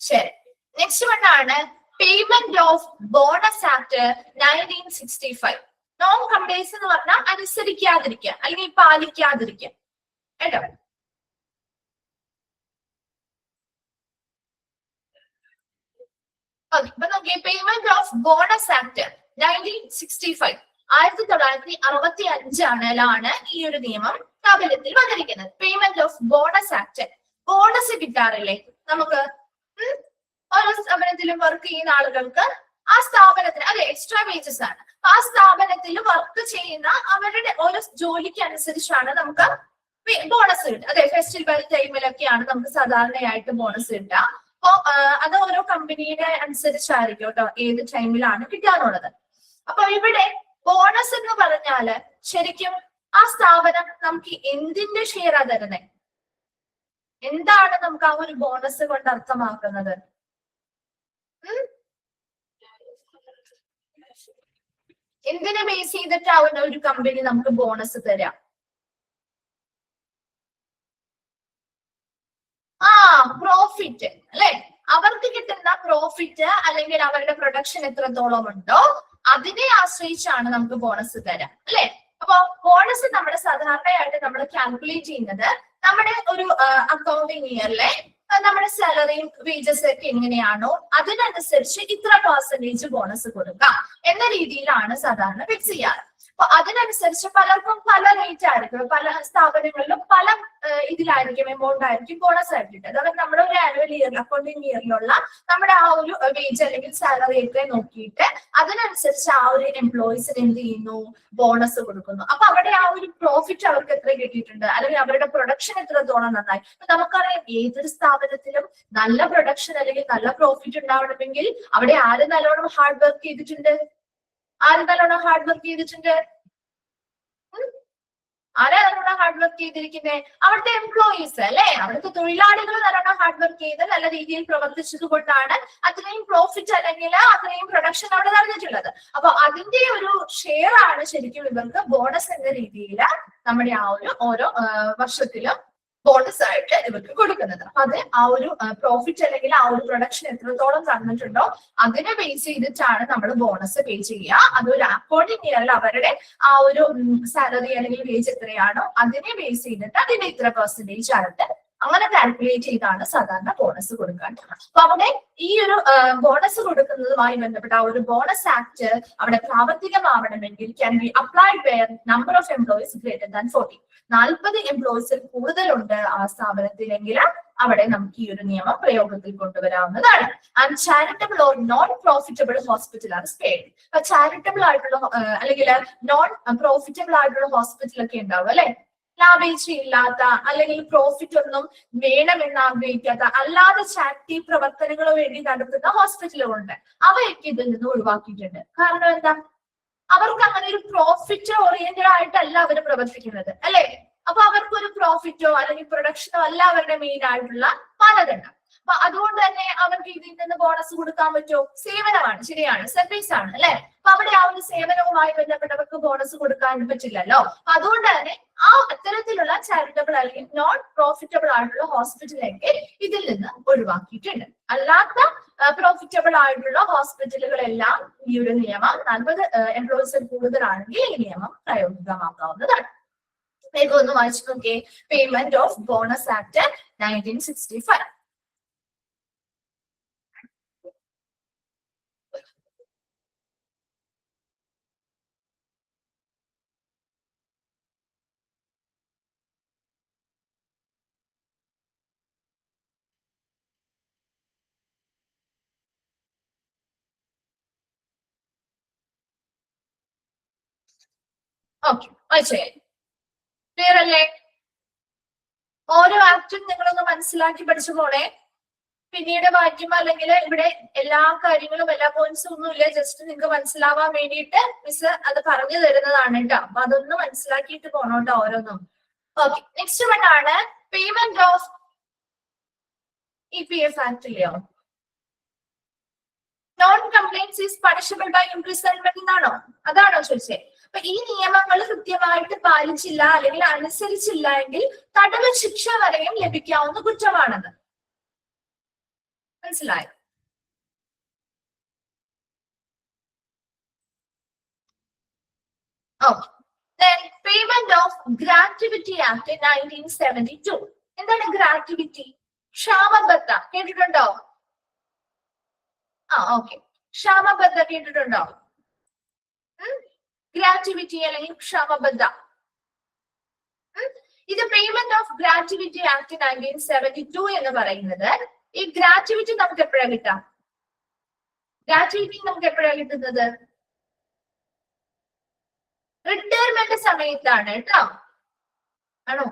ശരി. നെക്സ്റ്റ് വൺ ആണ് payment of bonus act 1965. Non compliance എന്ന് പറഞ്ഞാൽ അനുസരിക്കാതിരിക്കുക അല്ലെങ്കിൽ പാലിക്കാതിരിക്കുക കേട്ടോ. ഇപ്പൊ നോക്കിയേ, പേയ്മെന്റ് ഓഫ് ബോണസ് ആക്ട് 1965 1965 ഈ ഒരു നിയമം പ്രാബല്യത്തിൽ വന്നിരിക്കുന്നത്. Payment of bonus act, bonus കിട്ടാറില്ലേ നമുക്ക് ഓരോ സ്ഥാപനത്തിലും വർക്ക് ചെയ്യുന്ന ആളുകൾക്ക്? ആ സ്ഥാപനത്തിന് അത് എക്സ്ട്രാ വേജസ് ആണ്. ആ സ്ഥാപനത്തിൽ വർക്ക് ചെയ്യുന്ന അവരുടെ ഓരോ ജോലിക്ക് അനുസരിച്ചാണ് നമുക്ക് ബോണസ് കിട്ടുക. അതെ, ഫെസ്റ്റിവൽ ടൈമിലൊക്കെയാണ് നമുക്ക് സാധാരണയായിട്ട് ബോണസ് കിട്ടുക. അപ്പൊ അത് ഓരോ കമ്പനിയുടെ അനുസരിച്ചായിരിക്കും കേട്ടോ ഏത് ടൈമിലാണ് കിട്ടാനുള്ളത്. അപ്പൊ ഇവിടെ ബോണസ് എന്ന് പറഞ്ഞാല് ശരിക്കും ആ സ്ഥാപനം നമുക്ക് എന്തിന്റെ ഷെയറാ തരുന്നത്? എന്താണ് നമുക്ക് ആ ഒരു ബോണസ് കൊണ്ട് അർത്ഥമാക്കുന്നത്? എന്തിനെ ബേസ് ചെയ്തിട്ടാവുന്ന ഒരു കമ്പനി നമുക്ക് ബോണസ് തരാം? പ്രോഫിറ്റ് അല്ലെ? അവർക്ക് കിട്ടുന്ന പ്രോഫിറ്റ് അല്ലെങ്കിൽ അവരുടെ പ്രൊഡക്ഷൻ എത്രത്തോളം ഉണ്ടോ അതിനെ ആശ്രയിച്ചാണ് നമുക്ക് ബോണസ് തരാം അല്ലെ? അപ്പൊ ബോണസ് നമ്മുടെ സാധാരണയായിട്ട് നമ്മൾ കാൽക്കുലേറ്റ് ചെയ്യുന്നത് നമ്മുടെ ഒരു അക്കൗണ്ടിങ് ഇയറിലെ നമ്മുടെ സാലറിയും വേജസ് ഒക്കെ എങ്ങനെയാണോ അതിനനുസരിച്ച് ഇത്ര പെർസെന്റേജ് ബോണസ് കൊടുക്കാം എന്ന രീതിയിലാണ് സാധാരണ ഫിക്സ് ചെയ്യാറ്. അപ്പൊ അതിനനുസരിച്ച് പലർക്കും പല റേറ്റ് ആയിരിക്കും, പല സ്ഥാപനങ്ങളിലും പല ഇതിലായിരിക്കും എമൗണ്ട് ആയിരിക്കും ബോണസ് ആയിട്ട്. അതായത് നമ്മുടെ ഒരു ആനുവൽ ഇയർ അക്കൗണ്ടിങ് ഇയറിലുള്ള നമ്മുടെ ആ ഒരു വേജ് അല്ലെങ്കിൽ സാലറി ഒക്കെ നോക്കിയിട്ട് അതിനനുസരിച്ച് ആ ഒരു എംപ്ലോയീസിന് എന്ത് ചെയ്യുന്നു, ബോണസ് കൊടുക്കുന്നു. അപ്പൊ അവിടെ ആ ഒരു പ്രോഫിറ്റ് അവർക്ക് എത്ര കിട്ടിയിട്ടുണ്ട് അല്ലെങ്കിൽ അവരുടെ പ്രൊഡക്ഷൻ എത്രത്തോളം നന്നായി. നമുക്കറിയാം ഏതൊരു സ്ഥാപനത്തിലും നല്ല പ്രൊഡക്ഷൻ അല്ലെങ്കിൽ നല്ല പ്രോഫിറ്റ് ഉണ്ടാവണമെങ്കിൽ അവിടെ ആര് നല്ലോണം ഹാർഡ് വർക്ക് ചെയ്തിട്ടുണ്ട്? ആര് നല്ലോണം ഹാർഡ് വർക്ക് ചെയ്തിട്ടുണ്ട്? ആരാ നല്ലോണം ഹാർഡ് വർക്ക് ചെയ്തിരിക്കുന്നത്? അവിടുത്തെ എംപ്ലോയീസ് അല്ലെ? അവിടുത്തെ തൊഴിലാളികൾ നല്ലോണം ഹാർഡ് വർക്ക് ചെയ്ത് നല്ല രീതിയിൽ പ്രവർത്തിച്ചത് കൊണ്ടാണ് അത്രയും പ്രോഫിറ്റ് അല്ലെങ്കിൽ അത്രയും പ്രൊഡക്ഷൻ അവിടെ നടന്നിട്ടുള്ളത്. അപ്പൊ അതിന്റെ ഒരു ഷെയർ ആണ് ശരിക്കും ഇവർക്ക് ബോണസ് എന്ന രീതിയിൽ നമ്മുടെ ആ ഒരു ഓരോ വർഷത്തിലും ബോണസ് ആയിട്ട് ഇവർക്ക് കൊടുക്കുന്നത്. അപ്പൊ അത് ആ ഒരു പ്രോഫിറ്റ് അല്ലെങ്കിൽ ആ ഒരു പ്രൊഡക്ഷൻ എത്രത്തോളം തന്നിട്ടുണ്ടോ അതിനെ ബേസ് ചെയ്തിട്ടാണ് നമ്മൾ ബോണസ് പേ ചെയ്യുക. അതൊരു അക്കൗണ്ടിങ് ഇയറിൽ അവരുടെ ആ ഒരു സാലറി അല്ലെങ്കിൽ വേജ് എത്രയാണോ അതിനെ ബേസ് ചെയ്തിട്ട് അതിന്റെ ഇത്ര പെർസെന്റേജ് ആയിട്ട് അങ്ങനെ കാൽക്കുലേറ്റ് ചെയ്താണ് സാധാരണ ബോണസ് കൊടുക്കാൻ. അപ്പൊ അവിടെ ഈ ഒരു ബോണസ് കൊടുക്കുന്നതുമായി ബന്ധപ്പെട്ട ആ ഒരു ബോണസ് ആക്ട് അവിടെ പ്രാവർത്തികമാവണമെങ്കിൽ can be applied where number of employees greater than 40. 40 എംപ്ലോയീസിൽ കൂടുതലുണ്ട് ആ സ്ഥാപനത്തിലെങ്കിൽ അവിടെ നമുക്ക് ഈ ഒരു നിയമം പ്രയോഗത്തിൽ കൊണ്ടുവരാവുന്നതാണ്. And charitable or non profitable hospital are spared. അപ്പൊ ചാരിറ്റബിൾ ആയിട്ടുള്ള അല്ലെങ്കിൽ നോൺ പ്രോഫിറ്റബിൾ ആയിട്ടുള്ള ഹോസ്പിറ്റൽ ഒക്കെ ഉണ്ടാവും അല്ലെ? ലാഭേച്ഛയില്ലാത്ത അല്ലെങ്കിൽ പ്രോഫിറ്റ് ഒന്നും വേണമെന്ന് ആഗ്രഹിക്കാത്ത അല്ലാതെ ചാരിറ്റി പ്രവർത്തനങ്ങൾ വേണ്ടി നടത്തുന്ന ഹോസ്പിറ്റലുകളുണ്ട്. അവയൊക്കെ ഇതിൽ നിന്ന് ഒഴിവാക്കിയിട്ടുണ്ട്. കാരണം എന്താ? അവർക്ക് അങ്ങനെ ഒരു പ്രോഫിറ്റ് ഓറിയന്റഡ് ആയിട്ടല്ല അവർ പ്രവർത്തിക്കുന്നത് അല്ലെ? അപ്പൊ അവർക്ക് ഒരു പ്രോഫിറ്റോ അല്ലെങ്കിൽ പ്രൊഡക്ഷനോ അല്ല അവരുടെ മെയിൻ ആയിട്ടുള്ള മാനദണ്ഡം. അപ്പൊ അതുകൊണ്ട് തന്നെ അവർക്ക് ഇതിൽ നിന്ന് ബോണസ് കൊടുക്കാൻ പറ്റുമോ? സേവനമാണ്, ശരിയാണ്, സർവീസ് ആണ് അല്ലെ. അപ്പൊ അവിടെ ആ ഒരു സേവനവുമായി ബന്ധപ്പെട്ടവർക്ക് ബോണസ് കൊടുക്കാൻ പറ്റില്ലല്ലോ. അപ്പൊ അതുകൊണ്ട് തന്നെ ആ അത്തരത്തിലുള്ള ചാരിറ്റബിൾ അല്ലെങ്കിൽ നോൺ പ്രോഫിറ്റബിൾ ആയിട്ടുള്ള ഹോസ്പിറ്റലൊക്കെ ഇതിൽ നിന്ന് ഒഴിവാക്കിയിട്ടുണ്ട്. അല്ലാത്ത പ്രോഫിറ്റബിൾ ആയിട്ടുള്ള ഹോസ്പിറ്റലുകളെല്ലാം ഈ ഒരു നിയമം 40 എംപ്ലോയീസിൽ കൂടുതലാണെങ്കിൽ ഈ നിയമം പ്രായോഗികമാക്കാവുന്നതാണ്. വേഗം ഒന്ന് വായിച്ചു നോക്കിയേ. Payment of bonus act 1965. Okay, വായിച്ചേ. ക്ലിയർ അല്ലേ? ഓരോ ആക്ടും നിങ്ങളൊന്ന് മനസ്സിലാക്കി പഠിച്ചു പോണേ. പിന്നീട് വായിക്കുമ്പോ അല്ലെങ്കിൽ ഇവിടെ എല്ലാ കാര്യങ്ങളും എല്ലാ പോയിന്റ്സും ഒന്നുമില്ല, ജസ്റ്റ് നിങ്ങൾക്ക് മനസ്സിലാവാൻ വേണ്ടിയിട്ട് മിസ് അത് പറഞ്ഞു തരുന്നതാണ് കേട്ടോ. അപ്പൊ അതൊന്ന് മനസ്സിലാക്കിയിട്ട് പോണോ കേട്ടോ ഓരോന്നും. ഓക്കെ, നെക്സ്റ്റ് വൺ ആണ് പേയ്മെന്റ് ഓഫ് EPF ആക്ട് ഇല്ലയോ? Non compliance is punishable by imprisonment എന്നാണോ? അതാണോ ചോദിച്ചത്? അപ്പൊ ഈ നിയമങ്ങൾ കൃത്യമായിട്ട് പാലിച്ചില്ല അല്ലെങ്കിൽ അനുസരിച്ചില്ല എങ്കിൽ തടവ് ശിക്ഷ വരെയും ലഭിക്കാവുന്ന കുറ്റമാണത്. മനസ്സിലായോ? Payment of gratuity act 1972. എന്താണ് ഗ്രാറ്റുവിറ്റി? ക്ഷാമബത്ത കേട്ടിട്ടുണ്ടോ? ഓക്കെ, ക്ഷാമബത്ത കേട്ടിട്ടുണ്ടോ? ഗ്രാറ്റുവിറ്റി അല്ലെങ്കിൽ ക്ഷാമബദ്ധ. ഇത് പേയ്മെന്റ് ഓഫ് ഗ്രാറ്റുവിറ്റി ആക്ട് 1972 എന്ന് പറയുന്നത്. ഈ ഗ്രാറ്റുവിറ്റി നമുക്ക് എപ്പോഴാണ് കിട്ടാം? ഗ്രാറ്റുവിറ്റി നമുക്ക് എപ്പോഴാണ് കിട്ടുന്നത്? റിട്ടയർമെന്റ് സമയത്താണ് കേട്ടോ. ആണോ?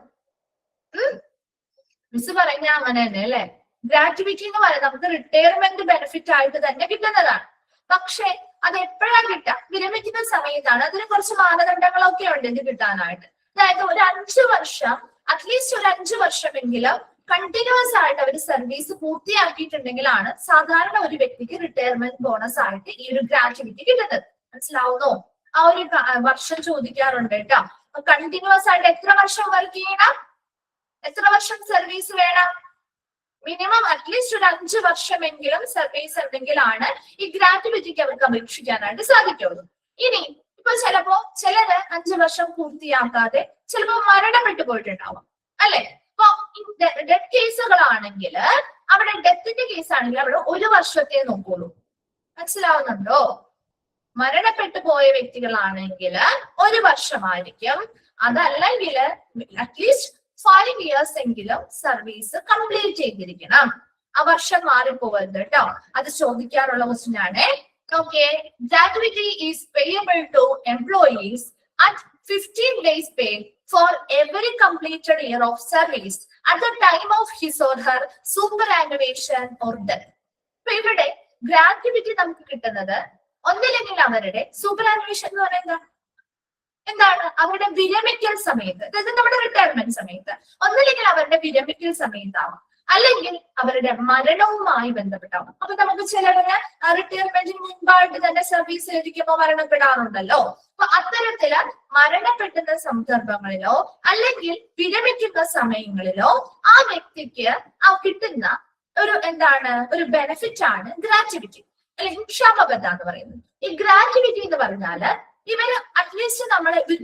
മിസ് പറഞ്ഞ അങ്ങനെ തന്നെ അല്ലെ. ഗ്രാറ്റുവിറ്റി എന്ന് പറയുന്നത് നമുക്ക് റിട്ടയർമെന്റ് ബെനിഫിറ്റ് ആയിട്ട് തന്നെ കിട്ടുന്നതാണ്. പക്ഷെ അത് എപ്പോഴാ കിട്ടുക? വിരമിക്കുന്ന സമയത്താണ്. അതിന് കുറച്ച് മാനദണ്ഡങ്ങളൊക്കെ ഉണ്ട് ഇത് കിട്ടാനായിട്ട്. അതായത് ഒരു 5 വർഷം, അറ്റ്ലീസ്റ്റ് ഒരു 5 വർഷമെങ്കിലും കണ്ടിന്യൂസ് ആയിട്ട് അവർ സർവീസ് പൂർത്തിയാക്കിയിട്ടുണ്ടെങ്കിലാണ് സാധാരണ ഒരു വ്യക്തിക്ക് റിട്ടയർമെന്റ് ബോണസ് ആയിട്ട് ഈ ഒരു ഗ്രാറ്റുവിറ്റി കിട്ടുന്നത്. മനസ്സിലാവുന്നോ? ആ ഒരു വർഷം ചോദിക്കാറുണ്ട് കേട്ടോ. കണ്ടിന്യൂസ് ആയിട്ട് എത്ര വർഷം വർക്ക് ചെയ്യണം? എത്ര വർഷം സർവീസ് വേണം? മിനിമം അറ്റ്ലീസ്റ്റ് ഒരു 5 വർഷമെങ്കിലും സർവീസ് ഉണ്ടെങ്കിലാണ് ഈ ഗ്രാറ്റുവിറ്റിക്ക് അവർക്ക് അപേക്ഷിക്കാനായിട്ട് സാധിക്കുള്ളൂ. ഇനി ഇപ്പൊ ചിലര് 5 വർഷം പൂർത്തിയാക്കാതെ ചിലപ്പോ മരണപ്പെട്ടു പോയിട്ടുണ്ടാവാം അല്ലെ. അപ്പൊ ഡെത്ത് കേസുകളാണെങ്കിൽ അവിടെ ഡെത്തിന്റെ കേസ് ആണെങ്കിൽ അവിടെ 1 വർഷത്തെ നോക്കുള്ളൂ. മനസ്സിലാവുന്നുണ്ടോ? മരണപ്പെട്ടു പോയ വ്യക്തികളാണെങ്കിൽ 1 വർഷമായിരിക്കും. അതല്ലെങ്കിൽ അറ്റ്ലീസ്റ്റ് 5 years എങ്കിലും സർവീസ് കംപ്ലീറ്റ് ചെയ്തിരിക്കണം. ആ വർഷം മാറിപ്പോകരുത് കേട്ടോ. അത് ചോദിക്കാറുള്ള ക്വസ്റ്റ്യൻ ആണ്. Okay, gratuity is payable to employees at 15 days pay for every completed year of service at the time of his or her superannuation or death. അപ്പൊ ഇവിടെ ഗ്രാറ്റുവിറ്റി നമുക്ക് കിട്ടുന്നത് ഒന്നില്ലെങ്കിൽ അവരുടെ സൂപ്പറാനുവേഷൻ എന്ന് പറയുന്നത് എന്താണ്? അവരുടെ വിരമിക്കൽ സമയത്ത്, അതായത് നമ്മുടെ റിട്ടയർമെന്റ് സമയത്ത്, ഒന്നില്ലെങ്കിൽ അവരുടെ വിരമിക്കൽ സമയത്താവാം, അല്ലെങ്കിൽ അവരുടെ മരണവുമായി ബന്ധപ്പെട്ടാവാം. അപ്പൊ നമുക്ക് ചിലവര് റിട്ടയർമെന്റിന് മുൻപായിട്ട് തന്നെ സർവീസ് ലഭിക്കുമ്പോൾ മരണപ്പെടാറുണ്ടല്ലോ. അപ്പൊ അത്തരത്തില് മരണപ്പെടുന്ന സന്ദർഭങ്ങളിലോ അല്ലെങ്കിൽ വിരമിക്കുന്ന സമയങ്ങളിലോ ആ വ്യക്തിക്ക് കിട്ടുന്ന ഒരു ഒരു ബെനിഫിറ്റ് ആണ് ഗ്രാറ്റുവിറ്റി അല്ലെങ്കിൽ ക്ഷാമബദ്ധ എന്ന് പറയുന്നത്. ഈ ഗ്രാറ്റുവിറ്റി എന്ന് പറഞ്ഞാല് ഇവര് അറ്റ്ലീസ്റ്റ്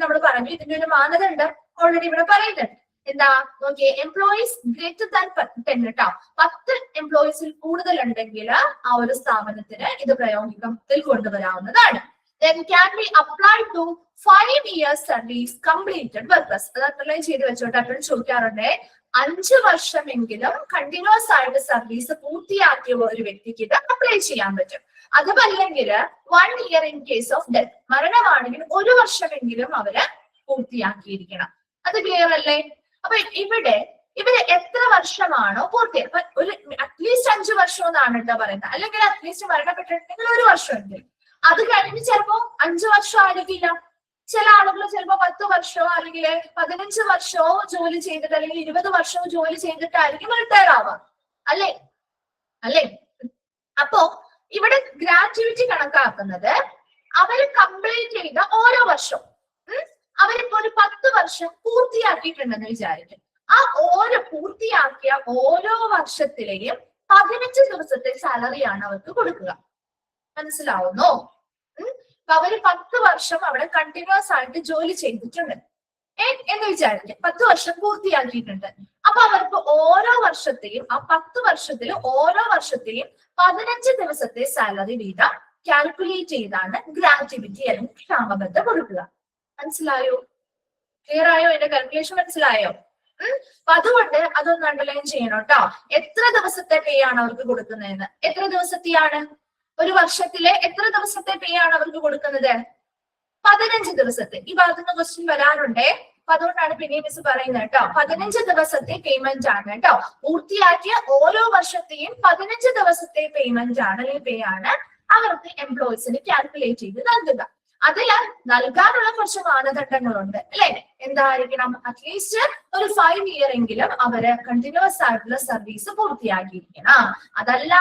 നമ്മൾ പറഞ്ഞു ഇതിന്റെ ഒരു മാനദണ്ഡം ഓൾറെഡി ഇവിടെ പറയുന്നുണ്ട്. എന്താ നോക്കിയേ? എംപ്ലോയീസ് ഗ്രേറ്റർ ദാൻ 10 കേട്ടോ. 10 എംപ്ലോയീസിൽ കൂടുതൽ ഉണ്ടെങ്കിൽ ആ ഒരു സ്ഥാപനത്തിന് ഇത് പ്രയോഗികത്തിൽ കൊണ്ടുവരാവുന്നതാണ്. Then can be applied to 5 years service completed workers. അത് അത്രയും ചെയ്ത് വെച്ചോട്ടെ. അപ്പോൾ ചോദിക്കാറുണ്ട് 5 വർഷമെങ്കിലും കണ്ടിന്യൂസ് ആയിട്ട് സർവീസ് പൂർത്തിയാക്കിയ ഒരു വ്യക്തിക്ക് ഇത് അപ്ലൈ ചെയ്യാൻ പറ്റും. അതുമല്ലെങ്കിൽ 1 year in case of death, മരണമാണെങ്കിൽ 1 വർഷമെങ്കിലും അവര് പൂർത്തിയാക്കിയിരിക്കണം. അത് ക്ലിയർ അല്ലേ? അപ്പൊ ഇവര് എത്ര വർഷമാണോ പൂർത്തിയാക്കുക, ഒരു അറ്റ്ലീസ്റ്റ് 5 വർഷം എന്നാണ് കേട്ടോ പറയുന്നത്. അല്ലെങ്കിൽ അറ്റ്ലീസ്റ്റ് മരണപ്പെട്ടിട്ടുണ്ടെങ്കിൽ 1 വർഷമെങ്കിലും. അത് കഴിഞ്ഞ് ചിലപ്പോ 5 വർഷം ആയിരിക്കില്ല. ചില ആളുകൾ ചിലപ്പോ 10 വർഷമോ അല്ലെങ്കിൽ 15 വർഷമോ ജോലി ചെയ്തിട്ട് അല്ലെങ്കിൽ 20 വർഷമോ ജോലി ചെയ്തിട്ടായിരിക്കും റിട്ടയർ ആവാം അല്ലെ. അല്ലെ? അപ്പോ ഇവിടെ ഗ്രാറ്റുവിറ്റി കണക്കാക്കുന്നത് അവര് കംപ്ലീറ്റ് ചെയ്ത ഓരോ വർഷവും അവരിപ്പോ ഒരു 10 വർഷം പൂർത്തിയാക്കിയിട്ടുണ്ടെന്ന് വിചാരിക്കും. ആ പൂർത്തിയാക്കിയ ഓരോ വർഷത്തിലെയും 15 ദിവസത്തെ സാലറിയാണ് അവർക്ക് കൊടുക്കുക. മനസ്സിലാവുന്നോ? അപ്പൊ അവര് 10 വർഷം അവിടെ കണ്ടിന്യൂസ് ആയിട്ട് ജോലി ചെയ്തിട്ടുണ്ട് എന്ന് വിചാരിക്കാം. 10 വർഷം പൂർത്തിയാക്കിയിട്ടുണ്ട്. അപ്പൊ അവർക്ക് ഓരോ വർഷത്തെയും ആ 10 വർഷത്തിൽ ഓരോ വർഷത്തെയും 15 ദിവസത്തെ സാലറി വീതം കാൽക്കുലേറ്റ് ചെയ്താണ് ഗ്രാറ്റുവിറ്റി അല്ലെങ്കിൽ ക്ഷാമബദ്ധ കൊടുക്കുക. മനസ്സിലായോ? ക്ലിയർ ആയോ? എന്റെ കാൽക്കുലേഷൻ മനസ്സിലായോ? അപ്പൊ അതുകൊണ്ട് അതൊന്ന് അണ്ടർലൈൻ ചെയ്യണം കേട്ടോ. എത്ര ദിവസത്തെ പേ ആണ് അവർക്ക് കൊടുക്കുന്നതെന്ന്? എത്ര ദിവസത്തെയാണ്? ഒരു വർഷത്തിലെ എത്ര ദിവസത്തെ പേ ആണ് അവർക്ക് കൊടുക്കുന്നത്? 15 ദിവസത്തെ. ഈ ഭാഗത്തുനിന്ന് ക്വസ്റ്റ്യൻ വരാറുണ്ടേ. അപ്പൊ അതുകൊണ്ടാണ് പിന്നെ മിസ് പറയുന്നത് കേട്ടോ. 15 ദിവസത്തെ പേയ്മെന്റ് ആണ് കേട്ടോ. പൂർത്തിയാക്കിയ ഓരോ വർഷത്തെയും 15 ദിവസത്തെ പേയ്മെന്റ് ആണ് അല്ലെങ്കിൽ പേ ആണ് അവർക്ക് എംപ്ലോയീസിന് കാൽക്കുലേറ്റ് ചെയ്ത് നൽകുക. അതില് നൽകാനുള്ള കുറച്ച് മാനദണ്ഡങ്ങളുണ്ട് അല്ലെ? എന്തായിരിക്കണം? അറ്റ്ലീസ്റ്റ് ഒരു 5 ഇയർ എങ്കിലും അവര് കണ്ടിന്യൂസ് ആയിട്ടുള്ള സർവീസ് പൂർത്തിയാക്കിയിരിക്കണം. അതല്ല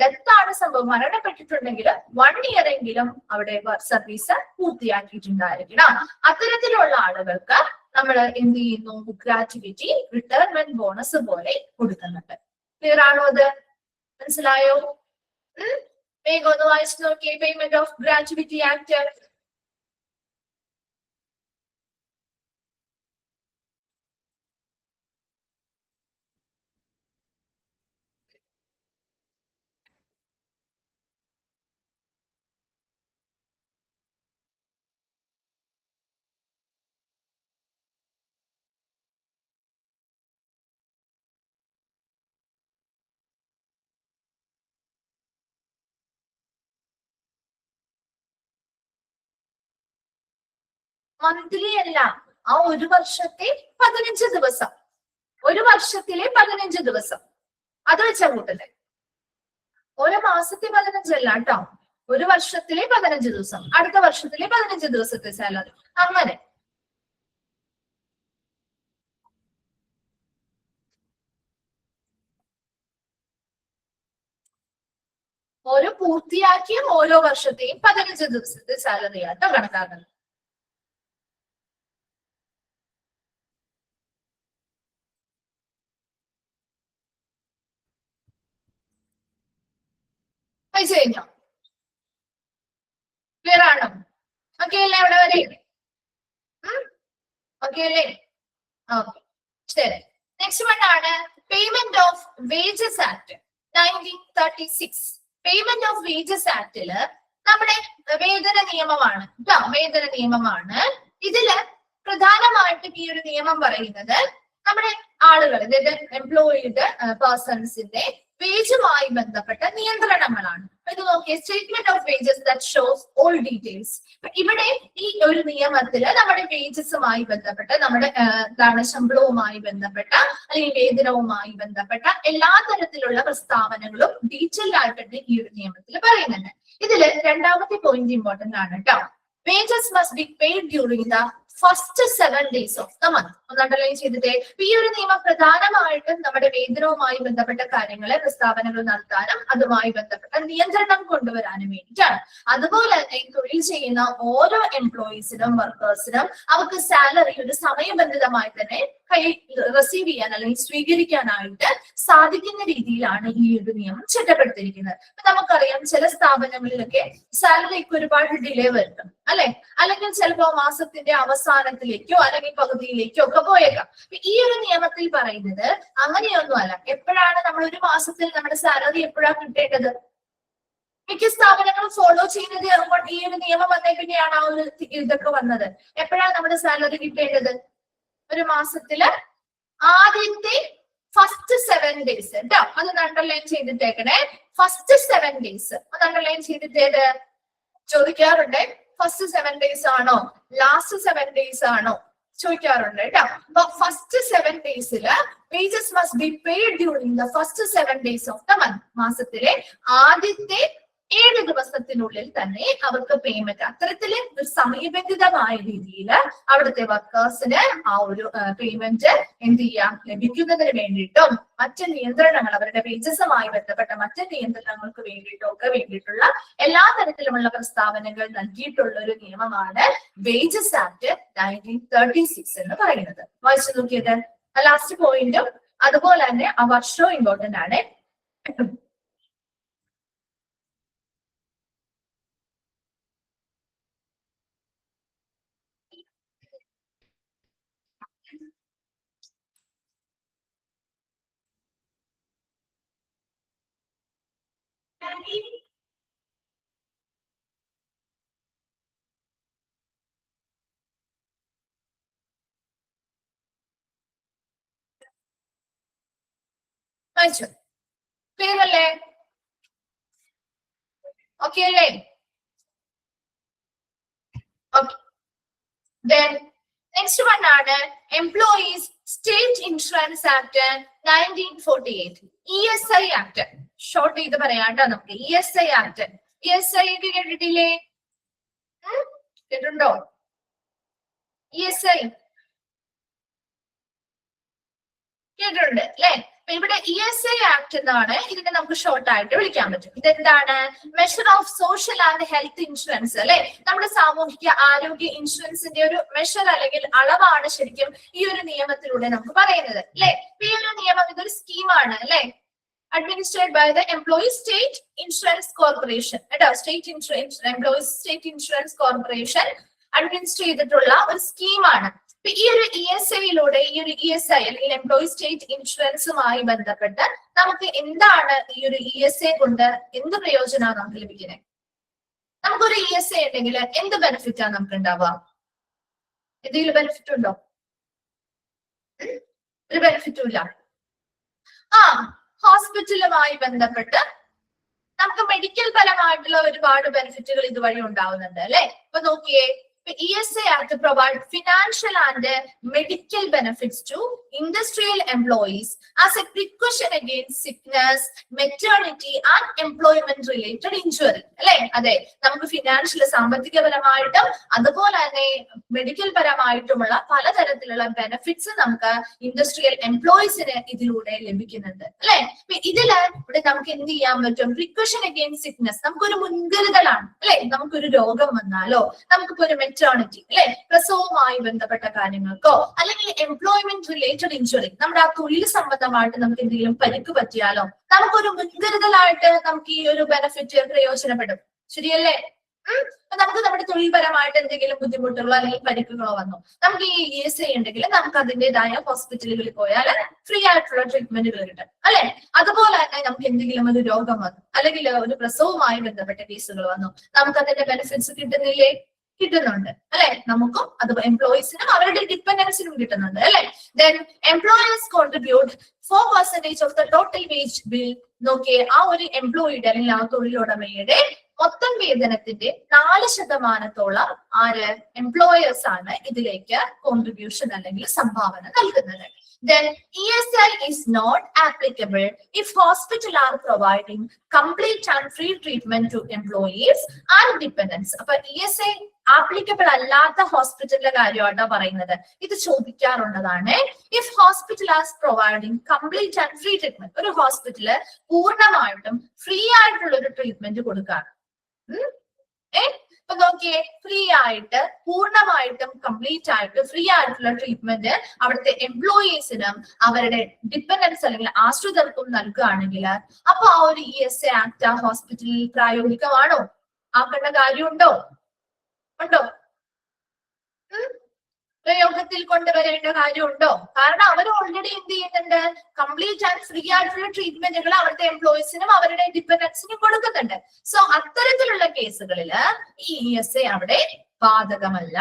ഡെത്ത് ആണ് സംഭവം, മരണപ്പെട്ടിട്ടുണ്ടെങ്കിൽ 1 ഇയർ എങ്കിലും അവിടെ സർവീസ് പൂർത്തിയാക്കിയിട്ടുണ്ടായിരിക്കണം. അത്തരത്തിലുള്ള ആളുകൾക്ക് നമ്മൾ എന്ത് ചെയ്യുന്നു? ഗ്രാറ്റുവിറ്റി റിട്ടയർമെന്റ് ബോണസ് പോലെ കൊടുക്കുന്നുണ്ട്. ക്ലിയർ ആണോ? അത് മനസ്സിലായോ? വേഗം ഒന്ന് വായിച്ചു നോക്കിയേ. Payment of gratuity act. Monthly അല്ല, ആ ഒരു വർഷത്തെ 15 ദിവസം. ഒരു വർഷത്തിലെ 15 ദിവസം അത് വെച്ചാ കൂട്ടല്ലേ. ഓരോ മാസത്തെ 15 അല്ല കേട്ടോ. ഒരു വർഷത്തിലെ 15 ദിവസം, അടുത്ത വർഷത്തിലെ 15 ദിവസത്തെ സാലറി, അങ്ങനെ. ഓരോ പൂർത്തിയാക്കിയ ഓരോ വർഷത്തെയും 15 ദിവസത്തെ സാലറി ആട്ടോ കണക്കാക്കുന്നത്. അയച്ചു കഴിഞ്ഞോ? ക്ലിയർ ആണോ? ഓക്കെ അല്ലേ? എവിടെ വരെ? ഓക്കെ അല്ലേ? ഓക്കെ, ശരി. നെക്സ്റ്റ് വൺ ആണ് payment of wages act 1936. Payment of wages ആക്ടില് നമ്മുടെ വേതന നിയമമാണ് കേട്ടോ. വേതന നിയമമാണ്. ഇതില് പ്രധാനമായിട്ടും ഈ ഒരു നിയമം പറയുന്നത് നമ്മുടെ ആളുകൾ, അതായത് എംപ്ലോയിഡ് പേഴ്സൺസിന്റെ വേജുമായി ബന്ധപ്പെട്ട നിയന്ത്രണങ്ങളാണ്. ഇത് നോക്കിയേ, statement of wages that shows all details. ഇവിടെ ഈ ഒരു നിയമത്തില് നമ്മുടെ വേജസുമായി ബന്ധപ്പെട്ട, നമ്മുടെ ശമ്പളവുമായി ബന്ധപ്പെട്ട അല്ലെങ്കിൽ വേതനവുമായി ബന്ധപ്പെട്ട എല്ലാ തരത്തിലുള്ള പ്രസ്താവനകളും ഡീറ്റെയിൽ ആയിട്ട് ഈ ഒരു നിയമത്തിൽ പറയുന്നുണ്ട്. ഇതില് രണ്ടാമത്തെ പോയിന്റ് ഇമ്പോർട്ടന്റ് ആണ് കേട്ടോ. Wages must be paid during the first 7 days of the month. ഒന്ന് അണ്ടർലൈൻ ചെയ്തിട്ടേ. ഈ ഒരു നിയമം പ്രധാനമായിട്ടും നമ്മുടെ വേതനവുമായി ബന്ധപ്പെട്ട കാര്യങ്ങളെ പ്രസ്താവനകൾ നടത്താനും അതുമായി ബന്ധപ്പെട്ട നിയന്ത്രണം കൊണ്ടുവരാനും വേണ്ടിയിട്ടാണ്. അതുപോലെ തന്നെ തൊഴിൽ ചെയ്യുന്ന ഓരോ എംപ്ലോയീസിനും വർക്കേഴ്സിനും അവർക്ക് സാലറി ഒരു സമയബന്ധിതമായി തന്നെ റിസീവ് ചെയ്യാൻ അല്ലെങ്കിൽ സ്വീകരിക്കാനായിട്ട് സാധിക്കുന്ന രീതിയിലാണ് ഈ ഒരു നിയമം ചിട്ടപ്പെടുത്തിയിരിക്കുന്നത്. അപ്പൊ നമുക്കറിയാം ചില സ്ഥാപനങ്ങളിലൊക്കെ സാലറിക്ക് ഒരുപാട് ഡിലേ വരുത്തും അല്ലെ? അല്ലെങ്കിൽ ചിലപ്പോ മാസത്തിന്റെ അവസാനത്തിലേക്കോ അല്ലെങ്കിൽ പകുതിയിലേക്കോ ഒക്കെ പോയേക്കാം. ഈ ഒരു നിയമത്തിൽ പറയുന്നത് അങ്ങനെയൊന്നും അല്ല. എപ്പോഴാണ് നമ്മൾ ഒരു മാസത്തിൽ നമ്മുടെ സാലറി എപ്പോഴാണ് കിട്ടേണ്ടത്? മിക്ക സ്ഥാപനങ്ങളും ഫോളോ ചെയ്യുന്നത് ഈ ഒരു നിയമം വന്നേ പിന്നെയാണ് ആ ഒരു ഇതൊക്കെ വന്നത്. എപ്പോഴാണ് നമ്മുടെ സാലറി കിട്ടേണ്ടത്? ഒരു മാസത്തില് ആദ്യത്തെ ഫസ്റ്റ് 7 days കേട്ടോ. അതൊന്ന് അണ്ടർലൈൻ ചെയ്തിട്ടേക്കണേ. ഫസ്റ്റ് 7 days ഒന്ന് അണ്ടർലൈൻ ചെയ്തിട്ടേത് ചോദിക്കാറുണ്ട്. ഫസ്റ്റ് 7 days ആണോ ലാസ്റ്റ് 7 days ആണോ ചോദിക്കാറുണ്ട് കേട്ടോ. അപ്പൊ ഫസ്റ്റ് 7 daysല് wages must be paid during the first 7 days of the month. മാസത്തിലെ ആദ്യത്തെ 7 ദിവസത്തിനുള്ളിൽ തന്നെ അവർക്ക് പേയ്മെന്റ് അത്തരത്തില് സമയബന്ധിതമായ രീതിയിൽ അവിടുത്തെ വർക്കേഴ്സിന് ആ ഒരു പേയ്മെന്റ് എന്ത് ചെയ്യാം ലഭിക്കുന്നതിന് വേണ്ടിയിട്ടും മറ്റ് നിയന്ത്രണങ്ങൾ അവരുടെ വേജസുമായി ബന്ധപ്പെട്ട മറ്റ് നിയന്ത്രണങ്ങൾക്ക് വേണ്ടിയിട്ടുള്ള എല്ലാ തരത്തിലുമുള്ള പ്രസ്താവനകൾ നൽകിയിട്ടുള്ള ഒരു നിയമമാണ് വേജസ് ആക്ട് 1936 എന്ന് പറയുന്നത്. വായിച്ചു നോക്കിയത് ലാസ്റ്റ് പോയിന്റും അതുപോലെ തന്നെ ആ വർഷവും ഇമ്പോർട്ടന്റ് ആണ്. വായിച്ചു ക്ലിയർ അല്ലേ? ഓക്കെ അല്ലേ? ഓക്കെ. Then next one ആണ് employees state insurance act 1948. ESI act short ചെയ്ത് പറയാട്ടോ നമുക്ക്. ESI act. ESI ഒക്കെ കേട്ടിട്ടില്ലേ? കേട്ടിട്ടുണ്ടോ? ESI കേട്ടിട്ടുണ്ട് അല്ലെ? ഇവിടെ ESI ആക്ട് എന്നാണ് ഇതിനെ നമുക്ക് ഷോർട്ട് ആയിട്ട് വിളിക്കാൻ പറ്റും. ഇതെന്താണ്? Measure of social and health insurance അല്ലെ? നമ്മുടെ സാമൂഹിക ആരോഗ്യ ഇൻഷുറൻസിന്റെ ഒരു മെഷർ അല്ലെങ്കിൽ അളവാണ് ശരിക്കും ഈ ഒരു നിയമത്തിലൂടെ നമുക്ക് പറയുന്നത് അല്ലെ? ഈ ഒരു നിയമം ഇതൊരു സ്കീമാണ് അല്ലെ? Administered by the employees state insurance corporation കേട്ടോ. Employees state insurance corporation administer ചെയ്തിട്ടുള്ള ഒരു സ്കീമാണ്. ഈ ഒരു ESIയിലൂടെ ഈ ഒരു ESI അല്ലെങ്കിൽ എംപ്ലോയി സ്റ്റേറ്റ് ഇൻഷുറൻസുമായി ബന്ധപ്പെട്ട് നമുക്ക് എന്താണ് ഈ ഒരു ESI കൊണ്ട് എന്ത് പ്രയോജനമാണ് നമുക്ക് ലഭിക്കുന്നത്? നമുക്കൊരു ESI ഉണ്ടെങ്കിൽ എന്ത് ബെനിഫിറ്റ് ആണ് നമുക്ക് ഉണ്ടാവുക? എന്തെങ്കിലും ബെനിഫിറ്റ് ഉണ്ടോ? ഒരു ബെനിഫിറ്റും ഇല്ല. ഹോസ്പിറ്റലുമായി ബന്ധപ്പെട്ട് നമുക്ക് മെഡിക്കൽ പരമായിട്ടുള്ള ഒരുപാട് ബെനിഫിറ്റുകൾ ഇതുവഴി ഉണ്ടാവുന്നുണ്ട് അല്ലെ? അപ്പൊ നോക്കിയേ, ESI Act provide financial and medical benefits to industrial employees as a precaution against sickness, maternity and employment related injury. അല്ലെ? അതെ, നമുക്ക് ഫിനാൻഷ്യൽ സാമ്പത്തികപരമായിട്ടും അതുപോലെ തന്നെ മെഡിക്കൽ പരമായിട്ടുമുള്ള പലതരത്തിലുള്ള ബെനിഫിറ്റ്സ് നമുക്ക് ഇൻഡസ്ട്രിയൽ എംപ്ലോയീസിന് ഇതിലൂടെ ലഭിക്കുന്നുണ്ട് അല്ലെ? ഇതില് ഇവിടെ നമുക്ക് എന്ത് ചെയ്യാൻ പറ്റും? പ്രിക്കോഷൻ അഗെയിൻസ്റ്റ് സിക്നസ്, നമുക്കൊരു മുൻകരുതലാണ് അല്ലെ? നമുക്കൊരു രോഗം വന്നാലോ, നമുക്കിപ്പോ ഒരു മെറ്റേണിറ്റി അല്ലെ, പ്രസവവുമായി ബന്ധപ്പെട്ട കാര്യങ്ങൾക്കോ അല്ലെങ്കിൽ എംപ്ലോയ്മെന്റ് റിലേറ്റഡ് ഇൻഷുറി, നമ്മുടെ ആ തൊഴിൽ സംബന്ധമായിട്ട് നമുക്ക് എന്തെങ്കിലും പരിക്ക് പറ്റിയാലോ നമുക്കൊരു മുൻകരുതലായിട്ട് നമുക്ക് ഈ ഒരു ബെനിഫിറ്റ് പ്രയോജനപ്പെടും. ശരിയല്ലേ? നമുക്ക് നമ്മുടെ തൊഴിൽപരമായിട്ട് എന്തെങ്കിലും ബുദ്ധിമുട്ടുകളോ അല്ലെങ്കിൽ പരിക്കുകളോ വന്നു, നമുക്ക് ഈ ESI ഉണ്ടെങ്കിൽ നമുക്ക് അതിൻ്റെതായ ഹോസ്പിറ്റലുകളിൽ പോയാൽ ഫ്രീ ആയിട്ടുള്ള ട്രീറ്റ്മെന്റുകൾ കിട്ടും അല്ലെ? അതുപോലെ തന്നെ നമുക്ക് എന്തെങ്കിലും ഒരു രോഗം വന്നു അല്ലെങ്കിൽ ഒരു പ്രസവവുമായി ബന്ധപ്പെട്ട കേസുകൾ വന്നു, നമുക്ക് അതിന്റെ ബെനിഫിറ്റ്സ് കിട്ടുന്നില്ലേ? കിട്ടുന്നുണ്ട് അല്ലെ? നമുക്കും അത് എംപ്ലോയീസിനും അവരുടെ ഡിപ്പെൻഡൻസിനും കിട്ടുന്നുണ്ട് അല്ലെ? Then employers contribute 4% of the total wage bill. നോക്കിയേ, ആ ഒരു എംപ്ലോയിയുടെ അല്ലെങ്കിൽ ആ തൊഴിലുടമയുടെ മൊത്തം വേതനത്തിന്റെ 4% ആര്? എംപ്ലോയേഴ്സ് ആണ് ഇതിലേക്ക് കോൺട്രിബ്യൂഷൻ അല്ലെങ്കിൽ സംഭാവന നൽകുന്നത്. Then ESI is not applicable if hospitals are providing complete and free treatment to employees and dependents. അപ്പൊ ESI ആപ്ലിക്കബിൾ അല്ലാത്ത ഹോസ്പിറ്റലിന്റെ കാര്യമായിട്ടാ പറയുന്നത്. ഇത് ചോദിക്കാറുള്ളതാണ്. If hospital as providing complete and free treatment, ഒരു ഹോസ്പിറ്റല് പൂർണ്ണമായിട്ടും ഫ്രീ ആയിട്ടുള്ള ഒരു ട്രീറ്റ്മെന്റ് കൊടുക്കാറ്. അപ്പൊ നോക്കിയേ, ഫ്രീ ആയിട്ട് പൂർണ്ണമായിട്ടും കംപ്ലീറ്റ് ആയിട്ട് ഫ്രീ ആയിട്ടുള്ള ട്രീറ്റ്മെന്റ് അവിടുത്തെ എംപ്ലോയീസിനും അവരുടെ ഡിപ്പെൻഡൻസ് അല്ലെങ്കിൽ ആശ്രിതർക്കും നൽകുകയാണെങ്കിൽ അപ്പൊ ആ ഒരു ESI ആക്ട് ആ ഹോസ്പിറ്റലിൽ പ്രായോഗികമാണോ? ആക്കേണ്ട കാര്യമുണ്ടോ? ഉണ്ടോ? പ്രയോഗത്തിൽ കൊണ്ടുവരേണ്ട കാര്യമുണ്ടോ? കാരണം അവർ ഓൾറെഡി എന്ത് ചെയ്യുന്നുണ്ട്? കംപ്ലീറ്റ് ആൻഡ് ഫ്രീ ആയിട്ടുള്ള ട്രീറ്റ്മെന്റുകൾ അവരുടെ എംപ്ലോയീസിനും അവരുടെ ഡിപ്പെൻഡൻസിനും കൊടുക്കുന്നുണ്ട്. സോ അത്തരത്തിലുള്ള കേസുകളിൽ ഈ ESI അവിടെ ബാധകമല്ല.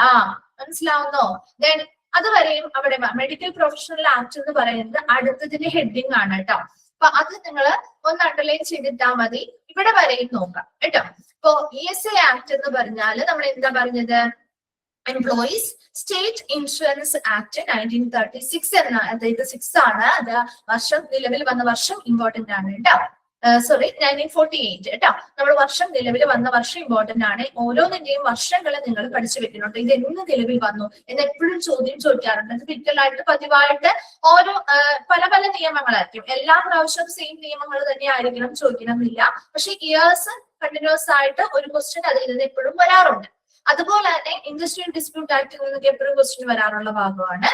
മനസ്സിലാവുന്നോ? ദെൻ അതുവരെയും അവിടെ മെഡിക്കൽ പ്രൊഫഷണൽ ആക്ട് എന്ന് പറയുന്നത് അടുത്തതിന്റെ ഹെഡിങ് ആണ് കേട്ടോ. അപ്പൊ അത് നിങ്ങൾ ഒന്ന് അണ്ടർലൈൻ ചെയ്തിട്ടാ മതി. ഇവിടെ വരെയും നോക്കാം കേട്ടോ. ഇപ്പൊ ESI ആക്ട് എന്ന് പറഞ്ഞാല് നമ്മൾ എന്താ പറഞ്ഞത്? എംപ്ലോയീസ് സ്റ്റേറ്റ് ഇൻഷുറൻസ് ആക്ട് 1936 എന്ന, അതായത് 6 ആണ്. അത് വർഷം, നിലവിൽ വന്ന വർഷം ഇമ്പോർട്ടന്റ് ആണ് കേട്ടോ. 1948 കേട്ടോ. നമ്മൾ വർഷം നിലവിൽ വന്ന വർഷം ഇമ്പോർട്ടന്റ് ആണ്. ഓരോന്നിന്റെയും വർഷങ്ങൾ നിങ്ങൾ പഠിച്ചു വെക്കുന്നുണ്ട്. ഇത് എന്ന് നിലവിൽ വന്നു എന്ന് എപ്പോഴും ചോദിക്കാറുണ്ട്. അത് പിറ്റലായിട്ട് പതിവായിട്ട് ഓരോ പല പല നിയമങ്ങളായിരിക്കും. എല്ലാ പ്രാവശ്യവും സെയിം നിയമങ്ങൾ തന്നെ ആയിരിക്കണം ചോദിക്കണം എന്നില്ല. പക്ഷെ ഇയേഴ്സ് കണ്ടിന്യൂസ് ആയിട്ട് ഒരു ക്വസ്റ്റ്യൻ അതിൽ നിന്ന് എപ്പോഴും വരാറുണ്ട്. അതുപോലെ തന്നെ ഇൻഡസ്ട്രിയൽ ഡിസ്പ്യൂട്ട് ആക്ടിൽ നിന്നൊക്കെ എപ്പോഴും ക്വസ്റ്റ്യൻ വരാറുള്ള ഭാഗമാണ്.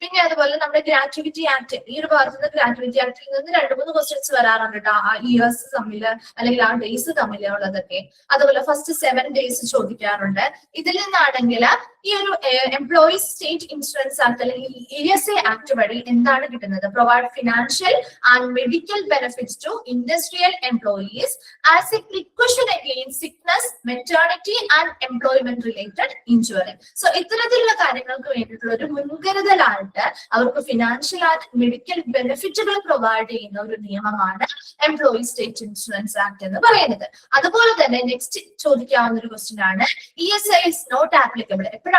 പിന്നെ അതുപോലെ നമ്മുടെ ഗ്രാറ്റുവിറ്റി ആക്ട്, ഈ ഒരു ഭാഗത്ത് നിന്ന് ഗ്രാറ്റുവിറ്റി ആക്ടിൽ നിന്ന് 2-3 ക്വസ്റ്റ്യൻസ് വരാറുണ്ട് കേട്ടോ. ആ ഇയേഴ്സ് തമ്മില് അല്ലെങ്കിൽ ആ ഡേയ്സ് തമ്മിൽ ഉള്ളതൊക്കെ. അതുപോലെ ഫസ്റ്റ് 7 days ചോദിക്കാറുണ്ട്. ഇതിൽ നിന്നാണെങ്കിൽ ഈ ഒരു എംപ്ലോയീസ് സ്റ്റേറ്റ് ഇൻഷുറൻസ് ആക്ട് അല്ലെങ്കിൽ ESA ആക്ട് വഴി എന്താണ് കിട്ടുന്നത്? Provide financial and medical benefits to industrial employees as a precaution against sickness, maternity and employment related insurance. So ഇത്തരത്തിലുള്ള കാര്യങ്ങൾക്ക് വേണ്ടിയിട്ടുള്ള ഒരു മുൻകരുതലായിട്ട് അവർക്ക് ഫിനാൻഷ്യൽ ആൻഡ് മെഡിക്കൽ ബെനിഫിറ്റുകൾ പ്രൊവൈഡ് ചെയ്യുന്ന ഒരു നിയമമാണ് എംപ്ലോയീസ് സ്റ്റേറ്റ് ഇൻഷുറൻസ് ആക്ട് എന്ന് പറയുന്നത്. അതുപോലെ തന്നെ നെക്സ്റ്റ് ചോദിക്കാവുന്ന ഒരു ക്വസ്റ്റ്യൻ ആണ് ESA is not applicable. എപ്പോഴാണ്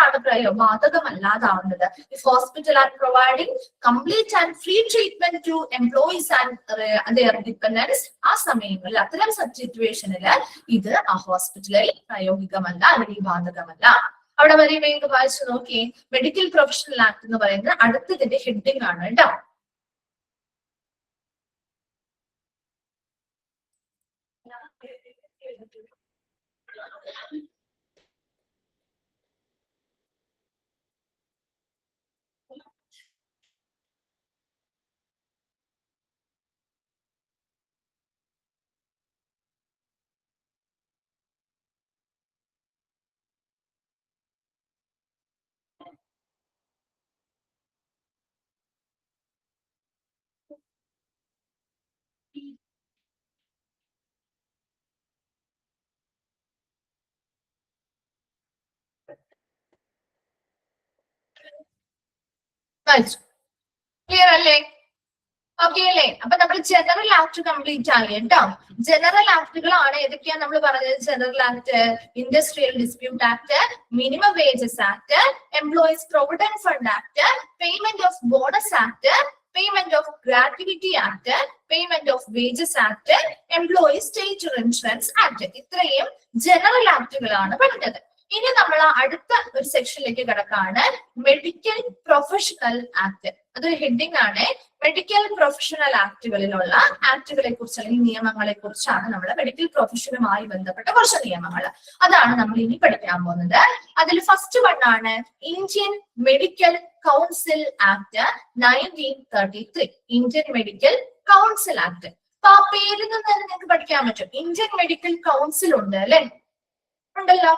ബാധകമല്ലാതാവുന്നത്? If hospital are providing complete and free treatment to employees and their dependents, ആ സമയങ്ങളിൽ അത്തരം സിറ്റുവേഷനിൽ ഇത് ആ ഹോസ്പിറ്റലിൽ പ്രായോഗികമല്ല അല്ലെങ്കിൽ ബാധകമല്ല. അവിടെ വരെ വേഗം വായിച്ചു നോക്കി. മെഡിക്കൽ പ്രൊഫഷണൽ ആക്ട് എന്ന് പറയുന്നത് അടുത്തതിന്റെ ഹെഡിങ് ആണ് കേട്ടോ. ക്ലിയർ അല്ലേ? ഓക്കെ അല്ലേ? അപ്പൊ നമ്മൾ ജനറൽ ആക്ട് കംപ്ലീറ്റ് ആയി കേട്ടോ. ജനറൽ ആക്ടുകളാണ് ഏതൊക്കെയാണ് നമ്മൾ പറഞ്ഞത്? General act, industrial dispute act, minimum wages act, employees provident fund act, payment of bonus act, payment of gratuity act, payment of wages act, employees state insurance act. ഇത്രയും general ആക്ടുകളാണ് പറഞ്ഞത്. ഇനി നമ്മൾ അടുത്ത ഒരു സെക്ഷനിലേക്ക് കിടക്കാണ് മെഡിക്കൽ പ്രൊഫഷണൽ ആക്ട്. അതൊരു heading ആണ്. മെഡിക്കൽ പ്രൊഫഷണൽ ആക്ടുകളിലുള്ള ആക്ടുകളെ കുറിച്ച് അല്ലെങ്കിൽ നിയമങ്ങളെ കുറിച്ചാണ് നമ്മൾ മെഡിക്കൽ പ്രൊഫഷനുമായി ബന്ധപ്പെട്ട കുറച്ച് നിയമങ്ങൾ. അതാണ് നമ്മൾ ഇനി പഠിക്കാൻ പോകുന്നത്. അതിൽ ഫസ്റ്റ് വൺ ആണ് Indian medical council act 1933. Indian medical council act. അപ്പൊ ആ പേരിൽ നിന്ന് തന്നെ നിങ്ങൾക്ക് പഠിക്കാൻ പറ്റും. ഇന്ത്യൻ മെഡിക്കൽ കൗൺസിൽ ഉണ്ട് അല്ലെ? ഉണ്ടല്ലോ.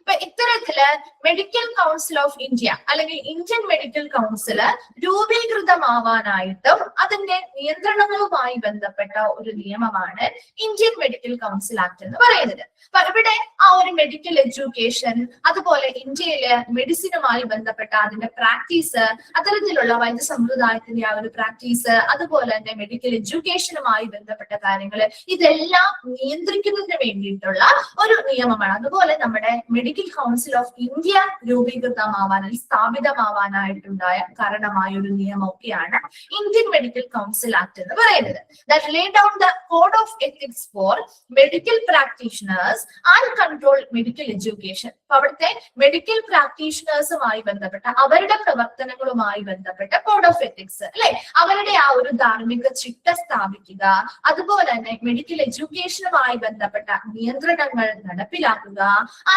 ഇപ്പൊ ഇത്തരത്തില് മെഡിക്കൽ കൗൺസിൽ ഓഫ് ഇന്ത്യ അല്ലെങ്കിൽ ഇന്ത്യൻ മെഡിക്കൽ കൗൺസിൽ രൂപീകൃതമാവാനായിട്ടും അതിന്റെ നിയന്ത്രണങ്ങളുമായി ബന്ധപ്പെട്ട ഒരു നിയമമാണ് ഇന്ത്യൻ മെഡിക്കൽ കൗൺസിൽ ആക്ട് എന്ന് പറയുന്നത്. അപ്പൊ ഇവിടെ ആ ഒരു മെഡിക്കൽ എഡ്യൂക്കേഷൻ, അതുപോലെ ഇന്ത്യയിലെ മെഡിസിനുമായി ബന്ധപ്പെട്ട അതിന്റെ പ്രാക്ടീസ്, അത്തരത്തിലുള്ള വൈദ്യ സമ്പ്രദായത്തിന്റെ ആ ഒരു പ്രാക്ടീസ്, അതുപോലെ തന്നെ മെഡിക്കൽ എഡ്യൂക്കേഷനുമായി ബന്ധപ്പെട്ട കാര്യങ്ങൾ, ഇതെല്ലാം നിയന്ത്രിക്കുന്നതിന് വേണ്ടിയിട്ടുള്ള ഒരു നിയമമാണ്. അതുപോലെ നമ്മുടെ മെഡിക്കൽ കൗൺസിൽ ഓഫ് ഇന്ത്യ രൂപീകൃതമാവാൻ സ്ഥാപിതമാവാനായിട്ടുണ്ടായ കാരണമായ ഒരു നിയമമൊക്കെയാണ് ഇന്ത്യൻ മെഡിക്കൽ കൗൺസിൽ ആക്ട് എന്ന് പറയുന്നത്. That Leh down the code of ethics four medical practitioners and control medical education. അപ്പൊ അവിടുത്തെ മെഡിക്കൽ പ്രാക്ടീഷണേഴ്സുമായി ബന്ധപ്പെട്ട അവരുടെ പ്രവർത്തനങ്ങളുമായി ബന്ധപ്പെട്ട കോഡ് ഓഫ് എത്തിക്സ് അല്ലെ, അവരുടെ ആ ഒരു ധാർമ്മിക ചിട്ട സ്ഥാപിക്കുക, അതുപോലെ തന്നെ മെഡിക്കൽ എഡ്യൂക്കേഷനുമായി ബന്ധപ്പെട്ട നിയന്ത്രണങ്ങൾ നടപ്പിലാക്കുക.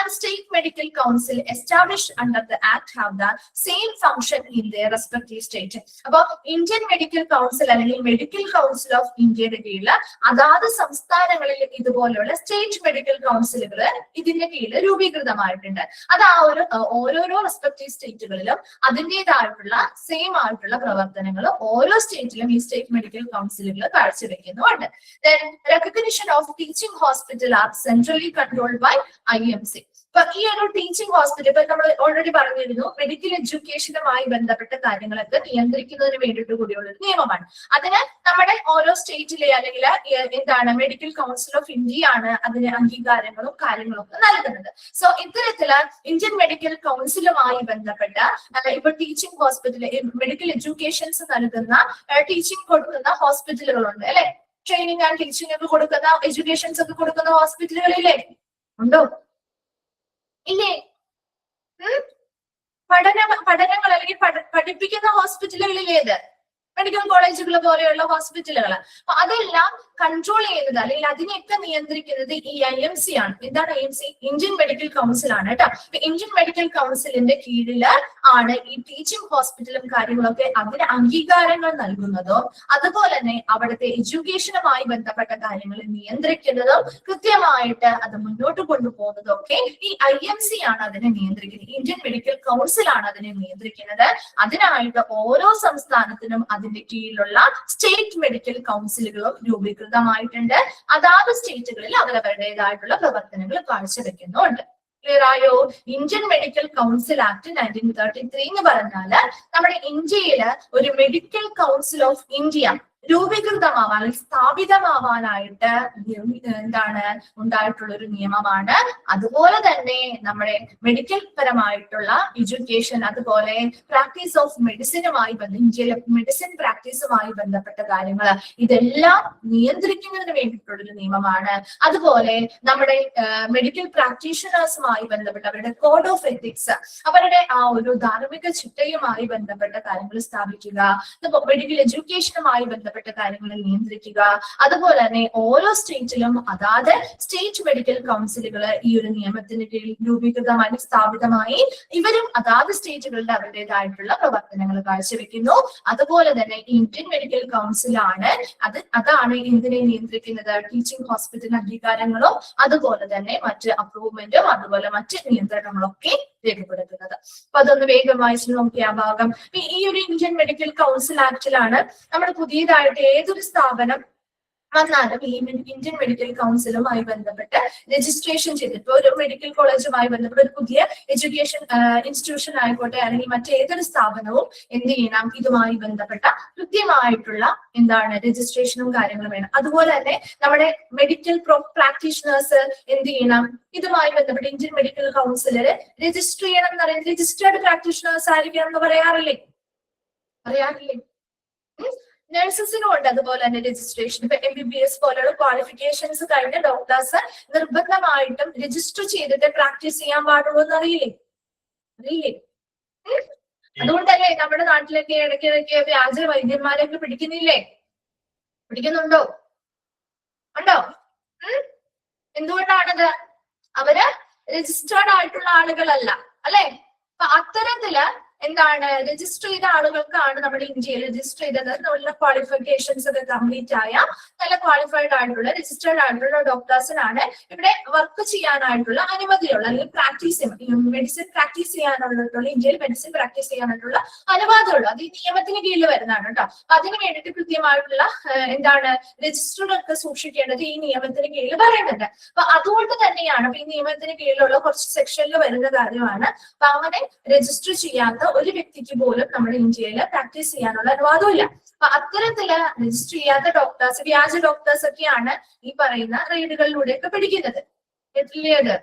And state medical council established under the act have the same function in their respective state. അപ്പൊ ഇന്ത്യൻ മെഡിക്കൽ കൗൺസിൽ അല്ലെങ്കിൽ മെഡിക്കൽ കൗൺസിൽ ഓഫ് ഇന്ത്യയുടെ കീഴിൽ അതാത് സംസ്ഥാനങ്ങളിൽ ഇതുപോലെയുള്ള സ്റ്റേറ്റ് മെഡിക്കൽ കൗൺസിലുകൾ ഇതിന്റെ കീഴിൽ രൂപീകൃതമായിട്ടുണ്ട്. അത് ആ ഒരു ഓരോരോ റെസ്പെക്റ്റീവ് സ്റ്റേറ്റുകളിലും അതിൻ്റെതായിട്ടുള്ള സെയിം ആയിട്ടുള്ള പ്രവർത്തനങ്ങൾ ഓരോ സ്റ്റേറ്റിലും ഈ സ്റ്റേറ്റ് മെഡിക്കൽ കൗൺസിലുകൾ കാഴ്ചവെക്കുന്നുണ്ട്. Then recognition of teaching hospital are centrally controlled by IMC. അപ്പൊ ഈ ഒരു ടീച്ചിങ് ഹോസ്പിറ്റൽ ഇപ്പൊ നമ്മൾ ഓൾറെഡി പറഞ്ഞിരുന്നു, മെഡിക്കൽ എഡ്യൂക്കേഷനുമായി ബന്ധപ്പെട്ട കാര്യങ്ങളൊക്കെ നിയന്ത്രിക്കുന്നതിന് വേണ്ടിയിട്ട് കൂടിയുള്ള ഒരു നിയമമാണ്. അതിന് നമ്മുടെ ഓരോ സ്റ്റേറ്റിലെ അല്ലെങ്കിൽ എന്താണ് മെഡിക്കൽ കൗൺസിൽ ഓഫ് ഇന്ത്യ ആണ് അതിന് അംഗീകാരങ്ങളും കാര്യങ്ങളും ഒക്കെ നൽകുന്നത്. സോ ഇത്തരത്തില് ഇന്ത്യൻ മെഡിക്കൽ കൗൺസിലുമായി ബന്ധപ്പെട്ട ഇപ്പൊ ടീച്ചിങ് ഹോസ്പിറ്റൽ മെഡിക്കൽ എഡ്യൂക്കേഷൻസ് നൽകുന്ന ടീച്ചിങ് കൊടുക്കുന്ന ഹോസ്പിറ്റലുകളുണ്ട് അല്ലെ. ട്രെയിനിങ് ആൻഡ് ടീച്ചിങ് ഒക്കെ കൊടുക്കുന്ന എഡ്യൂക്കേഷൻസ് ഒക്കെ കൊടുക്കുന്ന ഹോസ്പിറ്റലുകളില്ലേ? ഉണ്ടോ? ഇല്ലേ? പഠനങ്ങൾ അല്ലെങ്കിൽ പഠിപ്പിക്കുന്ന ഹോസ്പിറ്റലുകളിൽ ഏത്? മെഡിക്കൽ കോളേജുകൾ പോലെയുള്ള ഹോസ്പിറ്റലുകൾ. അപ്പൊ അതെല്ലാം കൺട്രോൾ ചെയ്യുന്നത് അല്ലെങ്കിൽ അതിനെയൊക്കെ നിയന്ത്രിക്കുന്നത് ഈ IMC ആണ്. എന്താണ് IMC? ഇന്ത്യൻ മെഡിക്കൽ കൗൺസിൽ ആണ് കേട്ടോ. ഇന്ത്യൻ മെഡിക്കൽ കൗൺസിലിന്റെ കീഴില് ആണ് ഈ ടീച്ചിങ് ഹോസ്പിറ്റലും കാര്യങ്ങളൊക്കെ അതിന് അംഗീകാരങ്ങൾ നൽകുന്നതോ അതുപോലെ തന്നെ അവിടുത്തെ എഡ്യൂക്കേഷനുമായി ബന്ധപ്പെട്ട കാര്യങ്ങൾ നിയന്ത്രിക്കുന്നതോ കൃത്യമായിട്ട് അത് മുന്നോട്ട് കൊണ്ടുപോകുന്നതും ഒക്കെ ഈ IMC ആണ് അതിനെ നിയന്ത്രിക്കുന്നത്. ഇന്ത്യൻ മെഡിക്കൽ കൗൺസിൽ ആണ് അതിനെ നിയന്ത്രിക്കുന്നത്. അതിനായിട്ട് ഓരോ സംസ്ഥാനത്തിനും അതിന്റെ കീഴിലുള്ള സ്റ്റേറ്റ് മെഡിക്കൽ കൗൺസിലുകളും രൂപീകൃതമായിട്ടുണ്ട്. അതാത് സ്റ്റേറ്റുകളിൽ അവരവരുടേതായിട്ടുള്ള പ്രവർത്തനങ്ങൾ കാഴ്ചവെക്കുന്നുണ്ട്. ക്ലിയർ ആയോ? ഇന്ത്യൻ മെഡിക്കൽ കൗൺസിൽ ആക്ട് 1933 എന്ന് പറഞ്ഞാല് നമ്മുടെ ഇന്ത്യയില് ഒരു മെഡിക്കൽ കൗൺസിൽ ഓഫ് ഇന്ത്യ രൂപീകൃതമാവാൻ അല്ലെങ്കിൽ സ്ഥാപിതമാവാനായിട്ട് എന്താണ് ഉണ്ടായിട്ടുള്ള ഒരു നിയമമാണ്. അതുപോലെ തന്നെ നമ്മുടെ മെഡിക്കൽ പരമായിട്ടുള്ള എഡ്യൂക്കേഷൻ അതുപോലെ പ്രാക്ടീസ് ഓഫ് മെഡിസിനുമായി ഇന്ത്യയിലെ മെഡിസിൻ പ്രാക്ടീസുമായി ബന്ധപ്പെട്ട കാര്യങ്ങൾ ഇതെല്ലാം നിയന്ത്രിക്കുന്നതിന് വേണ്ടിയിട്ടുള്ള ഒരു നിയമമാണ്. അതുപോലെ നമ്മുടെ മെഡിക്കൽ പ്രാക്ടീഷണേഴ്സുമായി ബന്ധപ്പെട്ട അവരുടെ കോഡ് ഓഫ് എത്തിക്സ് അവരുടെ ആ ഒരു ധാർമ്മിക ചിട്ടയുമായി ബന്ധപ്പെട്ട കാര്യങ്ങൾ സ്ഥാപിക്കുക. മെഡിക്കൽ എഡ്യൂക്കേഷനുമായി ബന്ധപ്പെട്ട കാര്യങ്ങൾ നിയന്ത്രിക്കുക. അതുപോലെ തന്നെ ഓരോ സ്റ്റേറ്റിലും അതാത് സ്റ്റേറ്റ് മെഡിക്കൽ കൗൺസിലുകൾ ഈ ഒരു നിയമത്തിന് കീഴിൽ രൂപീകൃതമായി സ്ഥാപിതമായി ഇവരും അതാത് സ്റ്റേറ്റുകളുടെ അവരുടേതായിട്ടുള്ള പ്രവർത്തനങ്ങൾ കാഴ്ചവെക്കുന്നു. അതുപോലെ തന്നെ ഇന്ത്യൻ മെഡിക്കൽ കൗൺസിലാണ് അതാണ് എന്തിനെ നിയന്ത്രിക്കുന്നത്? ടീച്ചിങ് ഹോസ്പിറ്റൽ അംഗീകാരങ്ങളും അതുപോലെ തന്നെ മറ്റ് അപ്രൂവ്മെന്റും അതുപോലെ മറ്റ് നിയന്ത്രണങ്ങളൊക്കെ രേഖപ്പെടുത്തുന്നത്. അപ്പൊ അതൊന്ന് വേഗം വായിച്ചു നോക്കിയ ആ ഭാഗം. ഈ ഒരു ഇന്ത്യൻ മെഡിക്കൽ കൗൺസിൽ ആക്ടിലാണ് നമ്മൾ പുതിയതായിട്ട് ഏതൊരു സ്ഥാപനം വന്നാലും ഈ ഇന്ത്യൻ മെഡിക്കൽ കൗൺസിലുമായി ബന്ധപ്പെട്ട് രജിസ്ട്രേഷൻ ചെയ്തിട്ട് ഒരു മെഡിക്കൽ കോളേജുമായി ബന്ധപ്പെട്ട് ഒരു പുതിയ എഡ്യൂക്കേഷൻ ഇൻസ്റ്റിറ്റ്യൂഷൻ ആയിക്കോട്ടെ അല്ലെങ്കിൽ മറ്റേതൊരു സ്ഥാപനവും എന്ത് ചെയ്യണം? ഇതുമായി ബന്ധപ്പെട്ട കൃത്യമായിട്ടുള്ള എന്താണ് രജിസ്ട്രേഷനും കാര്യങ്ങളും വേണം. അതുപോലെ തന്നെ നമ്മുടെ മെഡിക്കൽ പ്രാക്ടീഷണേഴ്സ് എന്ത് ചെയ്യണം? ഇതുമായി ബന്ധപ്പെട്ട് ഇന്ത്യൻ മെഡിക്കൽ കൗൺസിലിൽ രജിസ്റ്റർ ചെയ്യണം എന്ന് പറയുന്നത് രജിസ്റ്റേർഡ് പ്രാക്ടീഷണേഴ്സ് ആയിരിക്കണം എന്ന് പറയാറില്ലേ? നഴ്സസിനും ഉണ്ട് അതുപോലെ തന്നെ രജിസ്ട്രേഷൻ. ഇപ്പൊ MBBS പോലുള്ള ക്വാളിഫിക്കേഷൻസ് കഴിഞ്ഞ ഡോക്ടേഴ്സ് നിർബന്ധമായിട്ടും രജിസ്റ്റർ ചെയ്തിട്ട് പ്രാക്ടീസ് ചെയ്യാൻ പാടുള്ളൂ എന്ന് അറിയില്ലേ? അതുകൊണ്ടല്ലേ നമ്മുടെ നാട്ടിലൊക്കെ ഇടയ്ക്കിടയ്ക്ക് വ്യാജ വൈദ്യന്മാരെയൊക്കെ പിടിക്കുന്നില്ലേ? പിടിക്കുന്നുണ്ടോ? ഉണ്ടോ? എന്തുകൊണ്ടാണത്? അവര് രജിസ്റ്റേർഡ് ആയിട്ടുള്ള ആളുകളല്ല അല്ലെ? അപ്പൊ അത്തരത്തില് എന്താണ് രജിസ്റ്റർ ചെയ്ത ആളുകൾക്കാണ് നമ്മുടെ ഇന്ത്യയിൽ രജിസ്റ്റർ ചെയ്തത് നല്ല ക്വാളിഫിക്കേഷൻസ് ഒക്കെ കംപ്ലീറ്റ് ആയ നല്ല ക്വാളിഫൈഡ് ആയിട്ടുള്ള രജിസ്റ്റേർഡ് ആയിട്ടുള്ള ഡോക്ടേഴ്സിനാണ് ഇവിടെ വർക്ക് ചെയ്യാനായിട്ടുള്ള അനുമതിയുള്ള അല്ലെങ്കിൽ മെഡിസിൻ പ്രാക്ടീസ് ചെയ്യാനുള്ള ഇന്ത്യയിൽ മെഡിസിൻ പ്രാക്ടീസ് ചെയ്യാനായിട്ടുള്ള അനുവാദമുള്ളൂ. അത് ഈ നിയമത്തിന് കീഴിൽ വരുന്നതാണ് കേട്ടോ. അപ്പൊ അതിന് വേണ്ടിയിട്ട് കൃത്യമായിട്ടുള്ള എന്താണ് രജിസ്റ്റർ ഒക്കെ സൂക്ഷിക്കേണ്ടത് ഈ നിയമത്തിന് കീഴിൽ പറയുന്നുണ്ട്. അപ്പൊ അതുകൊണ്ട് തന്നെയാണ് ഈ നിയമത്തിന് കീഴിലുള്ള കുറച്ച് സെക്ഷനിൽ വരുന്ന കാര്യമാണ്. അപ്പൊ അങ്ങനെ രജിസ്റ്റർ ചെയ്യാത്ത ഒരു വ്യക്തിക്ക് പോലും നമ്മുടെ ഇന്ത്യയിൽ പ്രാക്ടീസ് ചെയ്യാനുള്ള അനുവാദമില്ല. അപ്പൊ അത്തരത്തില് രജിസ്റ്റർ ചെയ്യാത്ത ഡോക്ടേഴ്സ് വ്യാജ ഡോക്ടേഴ്സ് ഒക്കെയാണ് ഈ പറയുന്ന റെയ്ഡുകളിലൂടെ ഒക്കെ പിടിക്കുന്നത്. കേട്ടില്ലേ? അത്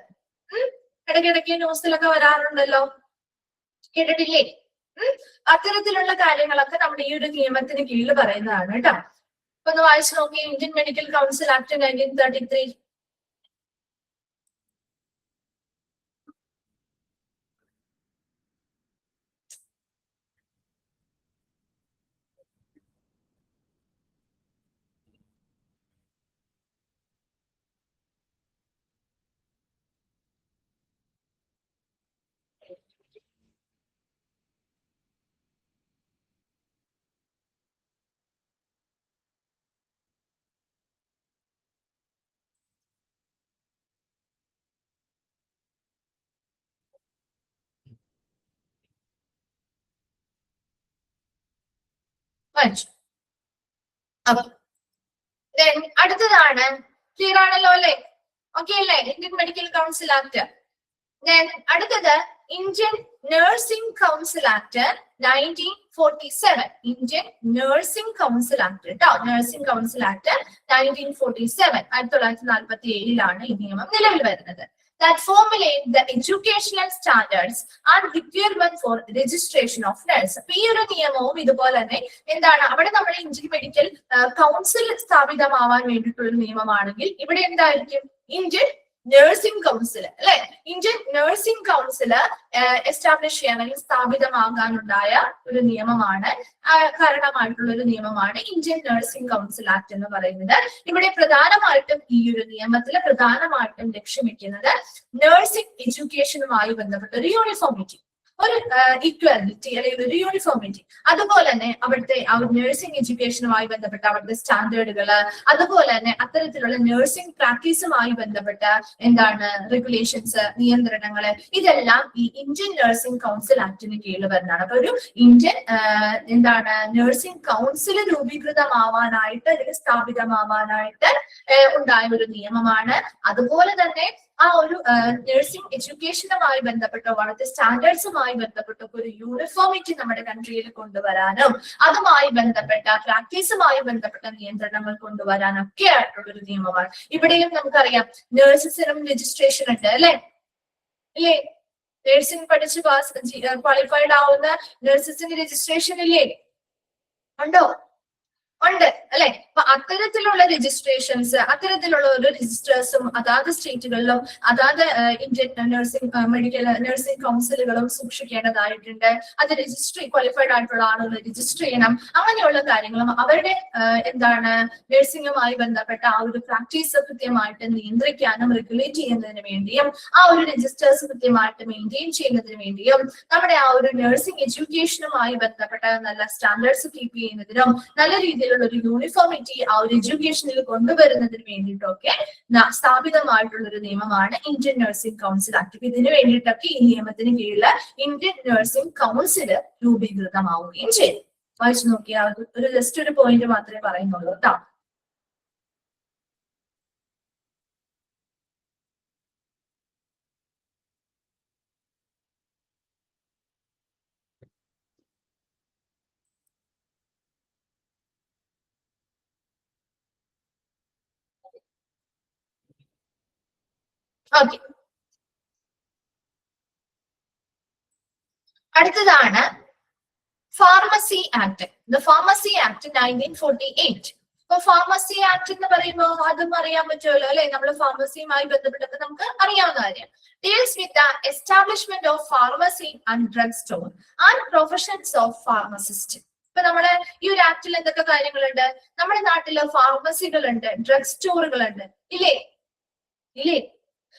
ഇടയ്ക്കിടയ്ക്ക് ന്യൂസിലൊക്കെ വരാറുണ്ടല്ലോ, കേട്ടിട്ടില്ലേ? അത്തരത്തിലുള്ള കാര്യങ്ങളൊക്കെ നമ്മുടെ ഈ ഒരു നിയമത്തിന് കീഴിൽ പറയുന്നതാണ് കേട്ടോ. അപ്പൊ ഒന്ന് വായിച്ചു നോക്കി. Indian medical council act 1933. അപ്പൊ അടുത്തതാണ്. ക്ലിയർ ആണല്ലോ അല്ലെ? ഓക്കെ അല്ലേ? Indian medical council act. അടുത്തത് Indian nursing council act 1947. Indian nursing council act കേട്ടോ. നഴ്സിംഗ് കൗൺസിൽ ആക്ട് 1947 1947 ഈ നിയമം നിലവിൽ വരുന്നത്. that formulate the educational standards and requirement for registration of nurse. അപ്പൊ ഈ ഒരു നിയമവും ഇതുപോലെ തന്നെ എന്താണ്, അവിടെ നമ്മുടെ ഇന്ത്യൻ മെഡിക്കൽ കൗൺസിൽ സ്ഥാപിതമാവാൻ വേണ്ടിയിട്ടുള്ള ഒരു നിയമമാണെങ്കിൽ ഇവിടെ എന്തായിരിക്കും, ഇന്ത്യൻ നഴ്സിംഗ് കൗൺസിൽ അല്ലെ, ഇന്ത്യൻ നഴ്സിംഗ് കൗൺസിൽ എസ്റ്റാബ്ലിഷ് ചെയ്യാൻ അല്ലെങ്കിൽ സ്ഥാപിതമാകാനുണ്ടായ ഒരു നിയമമാണ്, കാരണമായിട്ടുള്ള ഒരു നിയമമാണ് ഇന്ത്യൻ നഴ്സിംഗ് കൗൺസിൽ ആക്ട് എന്ന് പറയുന്നത്. ഇവിടെ പ്രധാനമായിട്ടും ഈ ഒരു നിയമത്തിൽ പ്രധാനമായിട്ടും ലക്ഷ്യം വെക്കുന്നത് നഴ്സിംഗ് എഡ്യൂക്കേഷനുമായി ബന്ധപ്പെട്ട ഒരു യൂണിഫോമിറ്റി, ഒരു ഈക്വാലിറ്റി അല്ലെങ്കിൽ ഒരു യൂണിഫോമിറ്റി, അതുപോലെ തന്നെ അവിടുത്തെ ആ ഒരു നഴ്സിംഗ് എഡ്യൂക്കേഷനുമായി ബന്ധപ്പെട്ട അവിടുത്തെ സ്റ്റാൻഡേർഡുകള്, അതുപോലെ തന്നെ അത്തരത്തിലുള്ള നഴ്സിംഗ് പ്രാക്ടീസുമായി ബന്ധപ്പെട്ട എന്താണ് റെഗുലേഷൻസ്, നിയന്ത്രണങ്ങള്, ഇതെല്ലാം ഈ ഇന്ത്യൻ നഴ്സിംഗ് കൗൺസിൽ ആക്ടിന് കീഴിൽ വരുന്നതാണ്. അപ്പൊ ഒരു ഇന്ത്യൻ എന്താണ് നഴ്സിംഗ് കൗൺസിൽ രൂപീകൃതമാവാനായിട്ട് അല്ലെങ്കിൽ സ്ഥാപിതമാവാനായിട്ട് ഉണ്ടായ ഒരു നിയമമാണ്. അതുപോലെ തന്നെ ആ ഒരു നഴ്സിംഗ് എഡ്യൂക്കേഷനുമായി ബന്ധപ്പെട്ട അവിടുത്തെ സ്റ്റാൻഡേർഡ്സുമായി ബന്ധപ്പെട്ട ഒരു യൂണിഫോമിറ്റി നമ്മുടെ കൺട്രിയിൽ കൊണ്ടുവരാനും അതുമായി ബന്ധപ്പെട്ട പ്രാക്ടീസുമായി ബന്ധപ്പെട്ട നിയന്ത്രണങ്ങൾ കൊണ്ടുവരാനും ഒക്കെ ആയിട്ടുള്ള ഒരു നിയമമാണ്. ഇവിടെയും നമുക്കറിയാം നഴ്സസിനും രജിസ്ട്രേഷൻ ഉണ്ട് അല്ലെ, ഇല്ലേ? നഴ്സിംഗ് പഠിച്ച് ക്വാളിഫൈഡ് ആവുന്ന നഴ്സസിന് രജിസ്ട്രേഷൻ ഇല്ലേ? ഉണ്ടോ? ഉണ്ട് അല്ലെ. അപ്പൊ അത്തരത്തിലുള്ള രജിസ്ട്രേഷൻസ്, അത്തരത്തിലുള്ള ഒരു രജിസ്റ്റേഴ്സും അതാത് സ്റ്റേറ്റുകളിലും അതാത് ഇന്ത്യൻ മെഡിക്കൽ നഴ്സിംഗ് കൗൺസിലുകളും സൂക്ഷിക്കേണ്ടതായിട്ടുണ്ട്. അത് രജിസ്റ്റർ ക്വാളിഫൈഡ് ആയിട്ടുള്ള ആളുകൾ രജിസ്റ്റർ ചെയ്യണം. അങ്ങനെയുള്ള കാര്യങ്ങളും അവരുടെ എന്താണ് നഴ്സിംഗുമായി ബന്ധപ്പെട്ട ആ ഒരു പ്രാക്ടീസ് കൃത്യമായിട്ട് നിയന്ത്രിക്കാനും റെഗുലേറ്റ് ചെയ്യുന്നതിന് വേണ്ടിയും ആ ഒരു രജിസ്റ്റേഴ്സ് കൃത്യമായിട്ട് മെയിൻറ്റെയിൻ ചെയ്യുന്നതിന് വേണ്ടിയും നമ്മുടെ ആ ഒരു നഴ്സിംഗ് എഡ്യൂക്കേഷനുമായി ബന്ധപ്പെട്ട നല്ല സ്റ്റാൻഡേർഡ്സ് കീപ്പ് ചെയ്യുന്നതിനും നല്ല രീതിയിലുള്ള ഒരു യൂണിഫോമിറ്റി ആ ഒരു എഡ്യൂക്കേഷനിൽ കൊണ്ടുവരുന്നതിന് വേണ്ടിയിട്ടൊക്കെ സ്ഥാപിതമായിട്ടുള്ള ഒരു നിയമമാണ് ഇന്ത്യൻ നഴ്സിംഗ് കൗൺസിൽ ആക്ട്. ഇതിന് വേണ്ടിയിട്ടൊക്കെ ഈ നിയമത്തിന് കീഴിൽ ഇന്ത്യൻ നഴ്സിംഗ് കൗൺസിൽ രൂപീകൃതമാവുകയും ചെയ്തു. വായിച്ചു നോക്കിയാൽ ഒരു ജസ്റ്റ് ഒരു പോയിന്റ് മാത്രമേ പറയുന്നുള്ളൂ കേട്ടോ. ഓക്കെ, അടുത്തതാണ് pharmacy act. The pharmacy act 1948. അപ്പൊ ഫാർമസി ആക്ട് എന്ന് പറയുമ്പോൾ അതും അറിയാൻ പറ്റുമല്ലോ അല്ലെ, നമ്മൾ ഫാർമസിയുമായി ബന്ധപ്പെട്ടത് നമുക്ക് അറിയാവുന്ന കാര്യം. Deals with the establishment of pharmacy and drug store and professions of pharmacist. ഇപ്പൊ നമ്മുടെ ഈ ഒരു ആക്ടിൽ എന്തൊക്കെ കാര്യങ്ങളുണ്ട്? നമ്മുടെ നാട്ടില് ഫാർമസികളുണ്ട്, ഡ്രഗ് സ്റ്റോറുകളുണ്ട്, ഇല്ലേ? ഇല്ലേ?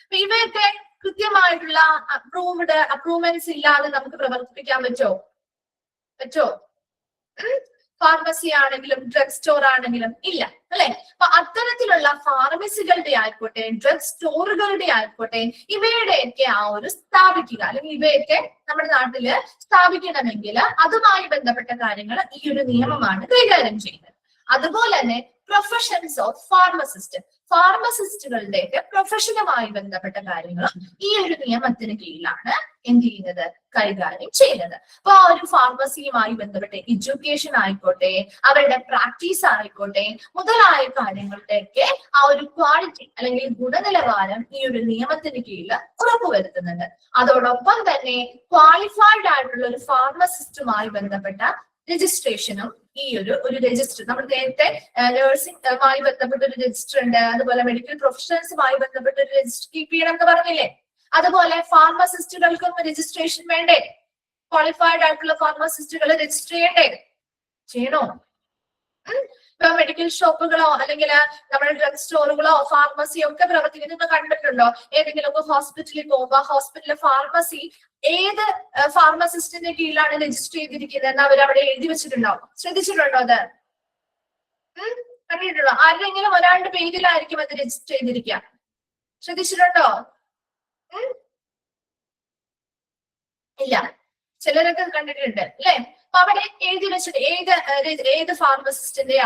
അപ്പൊ ഇവയൊക്കെ കൃത്യമായിട്ടുള്ള അപ്രൂവ്മെന്റ്സ് ഇല്ലാതെ നമുക്ക് പ്രവർത്തിപ്പിക്കാൻ പറ്റോ? ഫാർമസി ആണെങ്കിലും ഡ്രഗ് സ്റ്റോർ ആണെങ്കിലും ഇല്ല അല്ലെ. അപ്പൊ അത്തരത്തിലുള്ള ഫാർമസികളുടെ ആയിക്കോട്ടെ ഡ്രഗ് സ്റ്റോറുകളുടെ ആയിക്കോട്ടെ ഇവയുടെയൊക്കെ ആ ഒരു സ്ഥാപിക്കുക അല്ലെങ്കിൽ ഇവയൊക്കെ നമ്മുടെ നാട്ടില് സ്ഥാപിക്കണമെങ്കിൽ അതുമായി ബന്ധപ്പെട്ട കാര്യങ്ങൾ ഈ ഒരു നിയമമാണ് കൈകാര്യം ചെയ്യുന്നത്. അതുപോലെ തന്നെ പ്രൊഫഷൻസ് ഓഫ് ഫാർമസിസ്റ്റുകളുടെയൊക്കെ പ്രൊഫഷനുമായി ബന്ധപ്പെട്ട കാര്യങ്ങളും ഈ ഒരു നിയമത്തിന് കീഴിലാണ് എന്ത് ചെയ്യുന്നത്, കൈകാര്യം ചെയ്യുന്നത്. അപ്പൊ ആ ഒരു ഫാർമസിയുമായി ബന്ധപ്പെട്ട എഡ്യൂക്കേഷൻ ആയിക്കോട്ടെ അവരുടെ പ്രാക്ടീസ് ആയിക്കോട്ടെ മുതലായ കാര്യങ്ങളുടെയൊക്കെ ആ ഒരു ക്വാളിറ്റി അല്ലെങ്കിൽ ഗുണനിലവാരം ഈ ഒരു നിയമത്തിന് കീഴിൽ ഉറപ്പുവരുത്തുന്നുണ്ട്. അതോടൊപ്പം തന്നെ ക്വാളിഫൈഡ് ആയിട്ടുള്ള ഒരു ഫാർമസിസ്റ്റുമായി ബന്ധപ്പെട്ട രജിസ്ട്രേഷനും ഈ ഒരു രജിസ്റ്റർ നമ്മൾ നേരത്തെ നഴ്സിംഗുമായി ബന്ധപ്പെട്ട ഒരു രജിസ്റ്റർ ഉണ്ട്, അതുപോലെ മെഡിക്കൽ പ്രൊഫഷണൽസുമായി ബന്ധപ്പെട്ട ഒരു രജിസ്റ്റർ കീപ്പ് ചെയ്യണം എന്ന് പറഞ്ഞില്ലേ. അതുപോലെ ഫാർമസിസ്റ്റുകൾക്കും രജിസ്ട്രേഷൻ വേണ്ടേ? ക്വാളിഫൈഡ് ആയിട്ടുള്ള ഫാർമസിസ്റ്റുകൾ രജിസ്റ്റർ ചെയ്യണോ? ഇപ്പൊ മെഡിക്കൽ ഷോപ്പുകളോ അല്ലെങ്കിൽ നമ്മുടെ ഡ്രഗ് സ്റ്റോറുകളോ ഫാർമസിയോ ഒക്കെ പ്രവർത്തിക്കുന്നത് കണ്ടിട്ടുണ്ടോ? ഏതെങ്കിലും ഹോസ്പിറ്റലിൽ പോകുമ്പോൾ ഹോസ്പിറ്റലിലെ ഫാർമസി ഏത് ഫാർമസിസ്റ്റിന്റെ കീഴിലാണ് രജിസ്റ്റർ ചെയ്തിരിക്കുന്നത് എന്ന് അവരവിടെ എഴുതി വെച്ചിട്ടുണ്ടോ? ശ്രദ്ധിച്ചിട്ടുണ്ടോ? അത് കണ്ടിട്ടുണ്ടോ? ആരുടെങ്കിലും ഒരാളുടെ പേരിലായിരിക്കും അത് രജിസ്റ്റർ ചെയ്തിരിക്കുക. ശ്രദ്ധിച്ചിട്ടുണ്ടോ? ഇല്ല, ചിലരൊക്കെ കണ്ടിട്ടുണ്ട് അല്ലെ. അപ്പൊ അവിടെ എഴുതി വെച്ചിട്ട് ഏത് ഫാർമസിസ്റ്റിന്റെ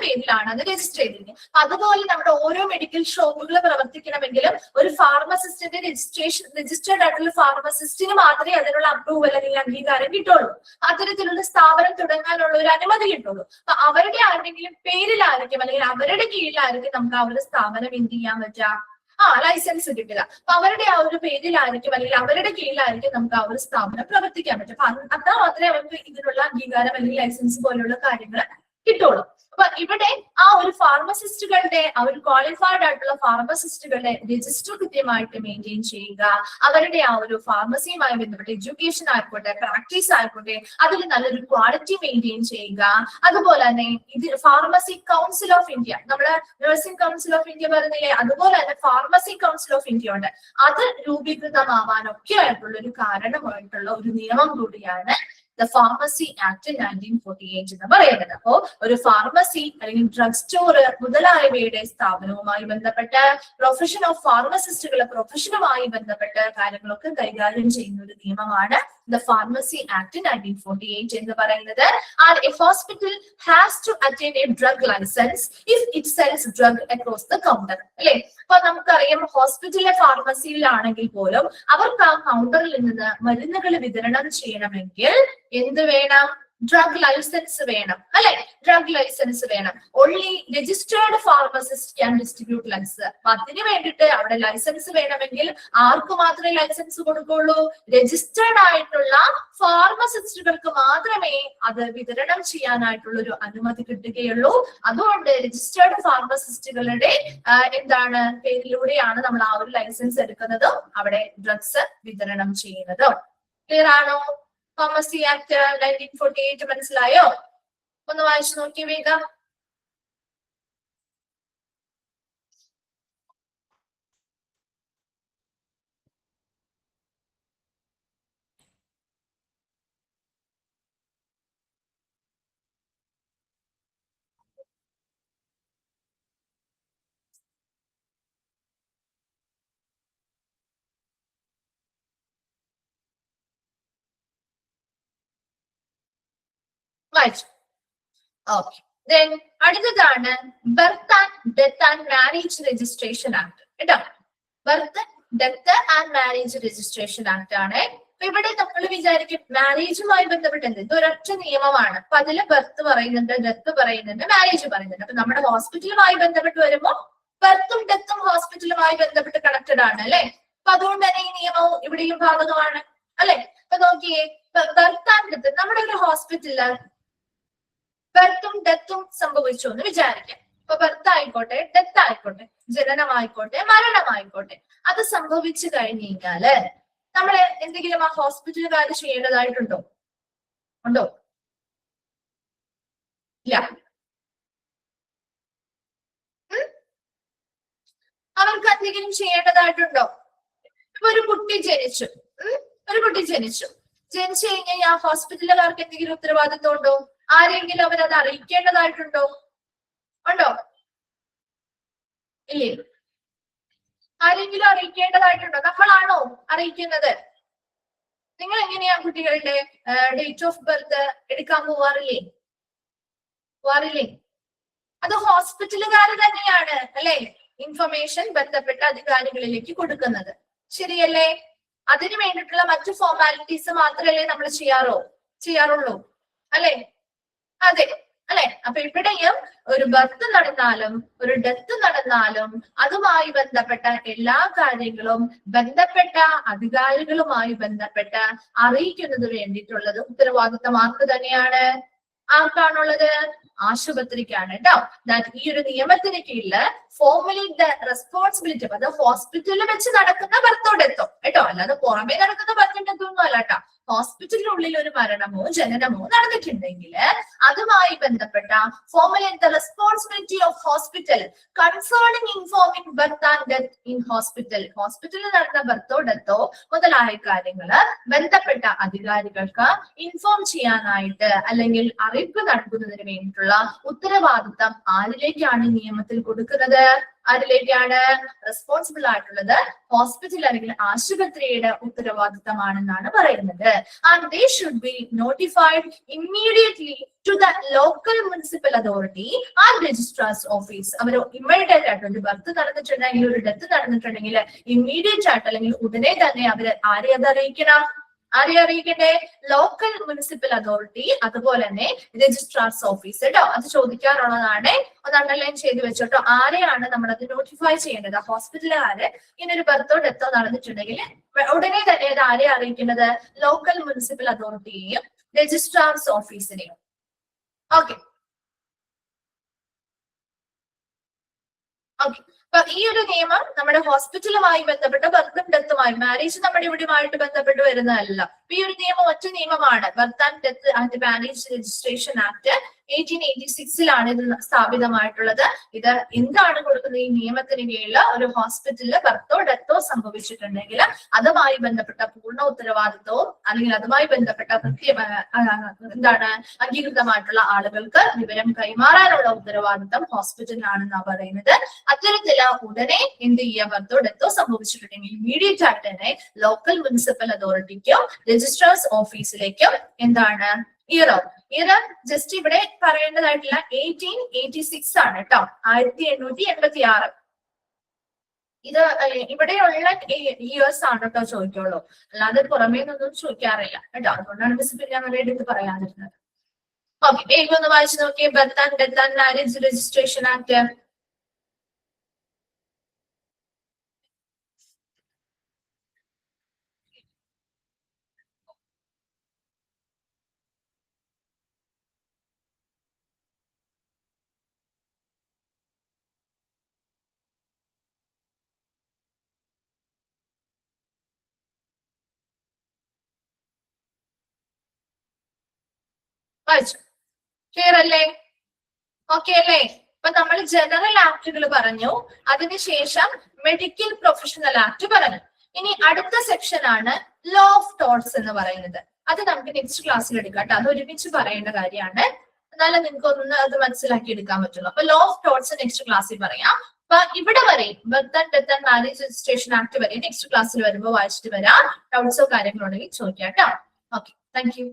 പേരിലാണ് അത് രജിസ്റ്റർ ചെയ്തിരിക്കുന്നത്. അതുപോലെ നമ്മുടെ ഓരോ മെഡിക്കൽ ഷോപ്പുകൾ പ്രവർത്തിക്കണമെങ്കിലും ഒരു ഫാർമസിസ്റ്റിന്റെ രജിസ്റ്റേർഡ് ആയിട്ടുള്ള ഫാർമസിസ്റ്റിന് മാത്രമേ അതിനുള്ള അപ്രൂവൽ അല്ലെങ്കിൽ അംഗീകാരം കിട്ടുള്ളൂ. അത്തരത്തിലുള്ള സ്ഥാപനം തുടങ്ങാനുള്ള ഒരു അനുമതി കിട്ടുള്ളൂ. അപ്പൊ അവരുടെ ആരുടെങ്കിലും പേരിലായിരിക്കും അല്ലെങ്കിൽ അവരുടെ കീഴിലായിരിക്കും നമുക്ക് ആ ഒരു സ്ഥാപനം എന്ത് ചെയ്യാൻ പറ്റുക, ലൈസൻസ് കിട്ടുക. അപ്പൊ അവരുടെ ആ ഒരു പേരിലായിരിക്കും അല്ലെങ്കിൽ അവരുടെ കീഴിലായിരിക്കും നമുക്ക് ആ ഒരു സ്ഥാപനം പ്രവർത്തിക്കാൻ പറ്റും. അപ്പൊ അതാ മാത്രമേ അവർക്ക് ഇതിനുള്ള അംഗീകാരം അല്ലെങ്കിൽ ലൈസൻസ് പോലുള്ള കാര്യങ്ങൾ കിട്ടുള്ളൂ. അപ്പൊ ഇവിടെ ആ ഒരു ഫാർമസിസ്റ്റുകളുടെ ആ ഒരു ക്വാളിഫൈഡ് ആയിട്ടുള്ള ഫാർമസിസ്റ്റുകളുടെ രജിസ്റ്റർ കൃത്യമായിട്ട് മെയിൻറ്റെയിൻ ചെയ്യുക, അവരുടെ ആ ഒരു ഫാർമസിയുമായി ബന്ധപ്പെട്ട എഡ്യൂക്കേഷൻ ആയിക്കോട്ടെ, പ്രാക്ടീസ് ആയിക്കോട്ടെ, അതിൽ നല്ലൊരു ക്വാളിറ്റി മെയിൻറ്റെയിൻ ചെയ്യുക. അതുപോലെ തന്നെ ഇത് ഫാർമസി കൗൺസിൽ ഓഫ് ഇന്ത്യ, നമ്മള് നഴ്സിംഗ് കൗൺസിൽ ഓഫ് ഇന്ത്യ പറയുന്നില്ലേ, അതുപോലെ തന്നെ ഫാർമസി കൗൺസിൽ ഓഫ് ഇന്ത്യ ഉണ്ട്. അത് രൂപീകൃതമാവാനൊക്കെ ആയിട്ടുള്ള ഒരു കാരണമായിട്ടുള്ള ഒരു നിയമം കൂടിയാണ് ദ ഫാർമസി ആക്ട് 1948 എന്ന് പറയുന്നത്. അപ്പോ ഒരു ഫാർമസി അല്ലെങ്കിൽ ഡ്രഗ് സ്റ്റോർ മുതലായവയുടെ സ്ഥാപനവുമായി ബന്ധപ്പെട്ട് പ്രൊഫഷൻ ഓഫ് ഫാർമസിസ്റ്റുകളുടെ പ്രൊഫഷനുമായി ബന്ധപ്പെട്ട് കാര്യങ്ങളൊക്കെ കൈകാര്യം ചെയ്യുന്ന ഒരു നിയമമാണ് ദ ഫാർമസി ആക്ട് 1948 എന്ന് പറയുന്നത്. And a hospital has to attain a drug license if it sells drug across the counter. അല്ലെ, അപ്പൊ നമുക്കറിയാം ഹോസ്പിറ്റലിലെ ഫാർമസിയിലാണെങ്കിൽ പോലും അവർക്ക് ആ കൗണ്ടറിൽ നിന്ന് മരുന്നുകൾ വിതരണം ചെയ്യണമെങ്കിൽ എന്ത് വേണം? ഡ്രഗ് ലൈസൻസ് വേണം. അല്ലെ, ഡ്രഗ് ലൈസൻസ് വേണം. Only registered pharmacist can distribute license. അപ്പൊ അതിന് വേണ്ടിയിട്ട് അവിടെ ലൈസൻസ് വേണമെങ്കിൽ ആർക്ക് മാത്രമേ ലൈസൻസ് കൊടുക്കുള്ളൂ? രജിസ്റ്റേർഡ് ആയിട്ടുള്ള ഫാർമസിസ്റ്റുകൾക്ക് മാത്രമേ അത് വിതരണം ചെയ്യാനായിട്ടുള്ള ഒരു അനുമതി കിട്ടുകയുള്ളൂ. അതുകൊണ്ട് രജിസ്റ്റേർഡ് ഫാർമസിസ്റ്റുകളുടെ എന്താണ് പേരിലൂടെയാണ് നമ്മൾ ആ ഒരു ലൈസൻസ് എടുക്കുന്നതും അവിടെ ഡ്രഗ്സ് വിതരണം ചെയ്യുന്നതും. ക്ലിയർ ആണോ? ഫാർമസി ആക്ട് 1948 മനസ്സിലായോ? ഒന്ന് വായിച്ചു നോക്കി വേഗം. വായിച്ചു. ഓക്കെ. ദെൻ അടുത്തതാണ് birth and death and marriage registration act. കേട്ടോ, birth, death and marriage registration act ആണ്. അപ്പൊ ഇവിടെ നമ്മൾ വിചാരിക്കും മാരേജുമായി ബന്ധപ്പെട്ട് എന്ത്, ഇത് ഒരൊറ്റ നിയമമാണ്. അപ്പൊ അതില് ബർത്ത് പറയുന്നുണ്ട്, ഡെത്ത് പറയുന്നുണ്ട്, മാരേജ് പറയുന്നുണ്ട്. അപ്പൊ നമ്മുടെ ഹോസ്പിറ്റലുമായി ബന്ധപ്പെട്ട് വരുമ്പോൾ ബർത്തും ഡെത്തും ഹോസ്പിറ്റലുമായി ബന്ധപ്പെട്ട് കണക്റ്റഡ് ആണ് അല്ലെ. അപ്പൊ അതുകൊണ്ട് തന്നെ ഈ നിയമവും ഇവിടെയും ബാധകമാണ് അല്ലെ. അപ്പൊ നോക്കിയേ, ബർത്ത് ആൻഡ് ഡെത്ത്, നമ്മുടെ ഒരു ഹോസ്പിറ്റലില് ബർത്തും ഡെത്തും സംഭവിച്ചു എന്ന് വിചാരിക്കാം. ഇപ്പൊ ബർത്ത് ആയിക്കോട്ടെ, ഡെത്ത് ആയിക്കോട്ടെ, ജനനമായിക്കോട്ടെ, മരണമായിക്കോട്ടെ, അത് സംഭവിച്ചു കഴിഞ്ഞു കഴിഞ്ഞാല് നമ്മള് എന്തെങ്കിലും ആ ഹോസ്പിറ്റലുകാർ ചെയ്യേണ്ടതായിട്ടുണ്ടോ? ഉണ്ടോ? ഇല്ല. അവർക്ക് എന്തെങ്കിലും ചെയ്യേണ്ടതായിട്ടുണ്ടോ? ഇപ്പൊ ഒരു കുട്ടി ജനിച്ചു, ജനിച്ചു കഴിഞ്ഞാൽ ആ ഹോസ്പിറ്റലുകാർക്ക് എന്തെങ്കിലും ഉത്തരവാദിത്വം ഉണ്ടോ? ആരെങ്കിലും അവരത് അറിയിക്കേണ്ടതായിട്ടുണ്ടോ? ഉണ്ടോ? ഇല്ലേ? ആരെങ്കിലും അറിയിക്കേണ്ടതായിട്ടുണ്ടോ? നമ്മളാണോ അറിയിക്കുന്നത്? നിങ്ങൾ എങ്ങനെയാ കുട്ടികളുടെ ഡേറ്റ് ഓഫ് ബർത്ത് എടുക്കാൻ പോവാറില്ലേ? അത് ഹോസ്പിറ്റലുകാർ തന്നെയാണ് അല്ലെ ഇൻഫർമേഷൻ ബന്ധപ്പെട്ട അധികാരികളിലേക്ക് കൊടുക്കുന്നത്. ശരിയല്ലേ? അതിന് വേണ്ടിയിട്ടുള്ള മറ്റു ഫോർമാലിറ്റീസ് മാത്രമല്ലേ നമ്മൾ ചെയ്യാറുള്ളൂ അല്ലെ? അതെ അല്ലെ. അപ്പൊ ഇവിടെയും ഒരു ബർത്ത് നടന്നാലും ഒരു ഡെത്ത് നടന്നാലും അതുമായി ബന്ധപ്പെട്ട എല്ലാ കാര്യങ്ങളും ബന്ധപ്പെട്ട അധികാരികളുമായി ബന്ധപ്പെട്ട് അറിയിക്കുന്നത് വേണ്ടിയിട്ടുള്ളത് ഉത്തരവാദിത്തം ആർക്ക് തന്നെയാണ്? ആർക്കാണുള്ളത്? ആശുപത്രിക്കാണ് കേട്ടോ. ഈ ഒരു നിയമത്തിന് കീഴില് ഫോർമുലേറ്റ് ദ റെസ്പോൺസിബിലിറ്റി, അത് ഹോസ്പിറ്റലിൽ വെച്ച് നടക്കുന്ന ബർത്തോ ഡെത്തോ കേട്ടോ, അല്ലാതെ പുറമേ നടക്കുന്ന ബർത്തോ ഡെത്തോ ഒന്നും അല്ല കേട്ടോ. ഹോസ്പിറ്റലിനുള്ളിൽ ഒരു മരണമോ ജനനമോ നടന്നിട്ടുണ്ടെങ്കിൽ അതുമായി ബന്ധപ്പെട്ട formulate the responsibility of hospital concerning informing birth and death in ഹോസ്പിറ്റലിൽ നടന്ന ബർത്തോ ഡെത്തോ മുതലായ കാര്യങ്ങള് ബന്ധപ്പെട്ട അധികാരികൾക്ക് ഇൻഫോം ചെയ്യാനായിട്ട് അല്ലെങ്കിൽ അറിയിപ്പ് നൽകുന്നതിന് വേണ്ടിയിട്ടുള്ള ഉത്തരവാദിത്തം ആരിലേക്കാണ് നിയമത്തിൽ കൊടുക്കുന്നത്? ആരിലേക്കാണ് റെസ്പോൺസിബിൾ ആയിട്ടുള്ളത്? ഹോസ്പിറ്റൽ അല്ലെങ്കിൽ ആശുപത്രിയുടെ ഉത്തരവാദിത്തമാണെന്നാണ് പറയുന്നത്. And they should be notified immediately to the local municipal authority and registrar's office. അവർ ഇമ്മീഡിയറ്റ് ആയിട്ട് ഒരു ബർത്ത് നടന്നിട്ടുണ്ടെങ്കിൽ ഒരു ഡെത്ത് നടന്നിട്ടുണ്ടെങ്കിൽ ഇമ്മീഡിയറ്റ് ആയിട്ട് അല്ലെങ്കിൽ ഉടനെ തന്നെ അവർ ആരെ അത് അറിയിക്കണം? ആരെ അറിയിക്കണ്ടേ? ലോക്കൽ മുനിസിപ്പൽ അതോറിറ്റി, അതുപോലെ തന്നെ രജിസ്ട്രാർസ് ഓഫീസ് കേട്ടോ. അത് ചോദിക്കാറുള്ളതാണ്. ഒന്ന് അണ്ടർലൈൻ ചെയ്ത് വെച്ചോട്ടോ. ആരെയാണ് നമ്മൾ അത് നോട്ടിഫൈ ചെയ്യേണ്ടത്? ഹോസ്പിറ്റലുകാര് ഇങ്ങനൊരു ബർത്തോ ഡെത്തോ നടന്നിട്ടുണ്ടെങ്കിൽ ഉടനെ തന്നെ അത് ആരെ അറിയിക്കേണ്ടത്? ലോക്കൽ മുനിസിപ്പൽ അതോറിറ്റിയെയും രജിസ്ട്രാർസ് ഓഫീസിനെയും. Okay okay. അപ്പൊ ഈ ഒരു നിയമം നമ്മുടെ ഹോസ്പിറ്റലുമായി ബന്ധപ്പെട്ട ബർത്തും ഡെത്തുമായി, മാരേജ് നമ്മുടെ ഇവിടെയുമായിട്ട് ബന്ധപ്പെട്ട് വരുന്നതല്ല. ഈ ഒരു നിയമം ഒറ്റ നിയമമാണ്. Birth and death and marriage registration act 1886 ഇത് സ്ഥാപിതമായിട്ടുള്ളത്. ഇത് എന്താണ് കൊടുക്കുന്നത്? ഈ നിയമത്തിന് കീഴിൽ ഒരു ഹോസ്പിറ്റലിൽ ബർത്തോ ഡെത്തോ സംഭവിച്ചിട്ടുണ്ടെങ്കിൽ അതുമായി ബന്ധപ്പെട്ട പൂർണ്ണ ഉത്തരവാദിത്വവും അല്ലെങ്കിൽ അതുമായി ബന്ധപ്പെട്ട എന്താണ് അംഗീകൃതമായിട്ടുള്ള ആളുകൾക്ക് വിവരം കൈമാറാനുള്ള ഉത്തരവാദിത്വം ഹോസ്പിറ്റലിനാണെന്നാണ് പറയുന്നത്. അത്തരത്തില് ഉടനെ എന്ത് ചെയ്യുക? ബർത്തോ ഡെത്തോ സംഭവിച്ചിട്ടുണ്ടെങ്കിൽ ഇമ്മീഡിയറ്റ് ആയിട്ട് തന്നെ ലോക്കൽ മുനിസിപ്പൽ അതോറിറ്റിക്കോ രജിസ്ട്രാർസ് ഓഫീസിലേക്കോ എന്താണ് ജസ്റ്റ് ഇവിടെ പറയേണ്ടതായിട്ടുള്ള 1886 ആണ് കേട്ടോ. 1886. ഇത് ഇവിടെയുള്ള ഇയേഴ്സ് ആണ് കേട്ടോ ചോദിക്കുള്ളൂ, അല്ലാതെ പുറമേ നിന്നൊന്നും ചോദിക്കാറില്ല കേട്ടോ. അതുകൊണ്ടാണ് മിസ് പിന്നെ അങ്ങനെ എടുത്ത് പറയാതിരുന്നത്. ഓക്കെ, വേഗം ഒന്ന് വായിച്ചു നോക്കിയേ. Birth and death and marriage registration act. വായിച്ചു. ക്ലിയർ അല്ലേ? ഓക്കെ അല്ലേ? അപ്പൊ നമ്മൾ ജനറൽ ആക്ടുകൾ പറഞ്ഞു, അതിനുശേഷം മെഡിക്കൽ പ്രൊഫഷണൽ ആക്ട് പറഞ്ഞു. ഇനി അടുത്ത സെക്ഷൻ ആണ് ലോ ഓഫ് ടോർട്സ് എന്ന് പറയുന്നത്. അത് നമുക്ക് നെക്സ്റ്റ് ക്ലാസ്സിൽ എടുക്കാം കേട്ടോ. അത് ഒരുമിച്ച് പറയേണ്ട കാര്യമാണ്, എന്നാലും നിങ്ങൾക്ക് ഒന്ന് അത് മനസ്സിലാക്കി എടുക്കാൻ പറ്റുള്ളൂ. അപ്പൊ ലോ ഓഫ് ടോർട്സ് നെക്സ്റ്റ് ക്ലാസ്സിൽ പറയാം. അപ്പൊ ഇവിടെ വരെ birth and death and marriage registration act വരെ നെക്സ്റ്റ് ക്ലാസ്സിൽ വരുമ്പോൾ വായിച്ചിട്ട് വരാം. ഡൗട്ട്സോ കാര്യങ്ങളോ ഉണ്ടെങ്കിൽ ചോദിക്കാം കേട്ടോ. Okay, thank you.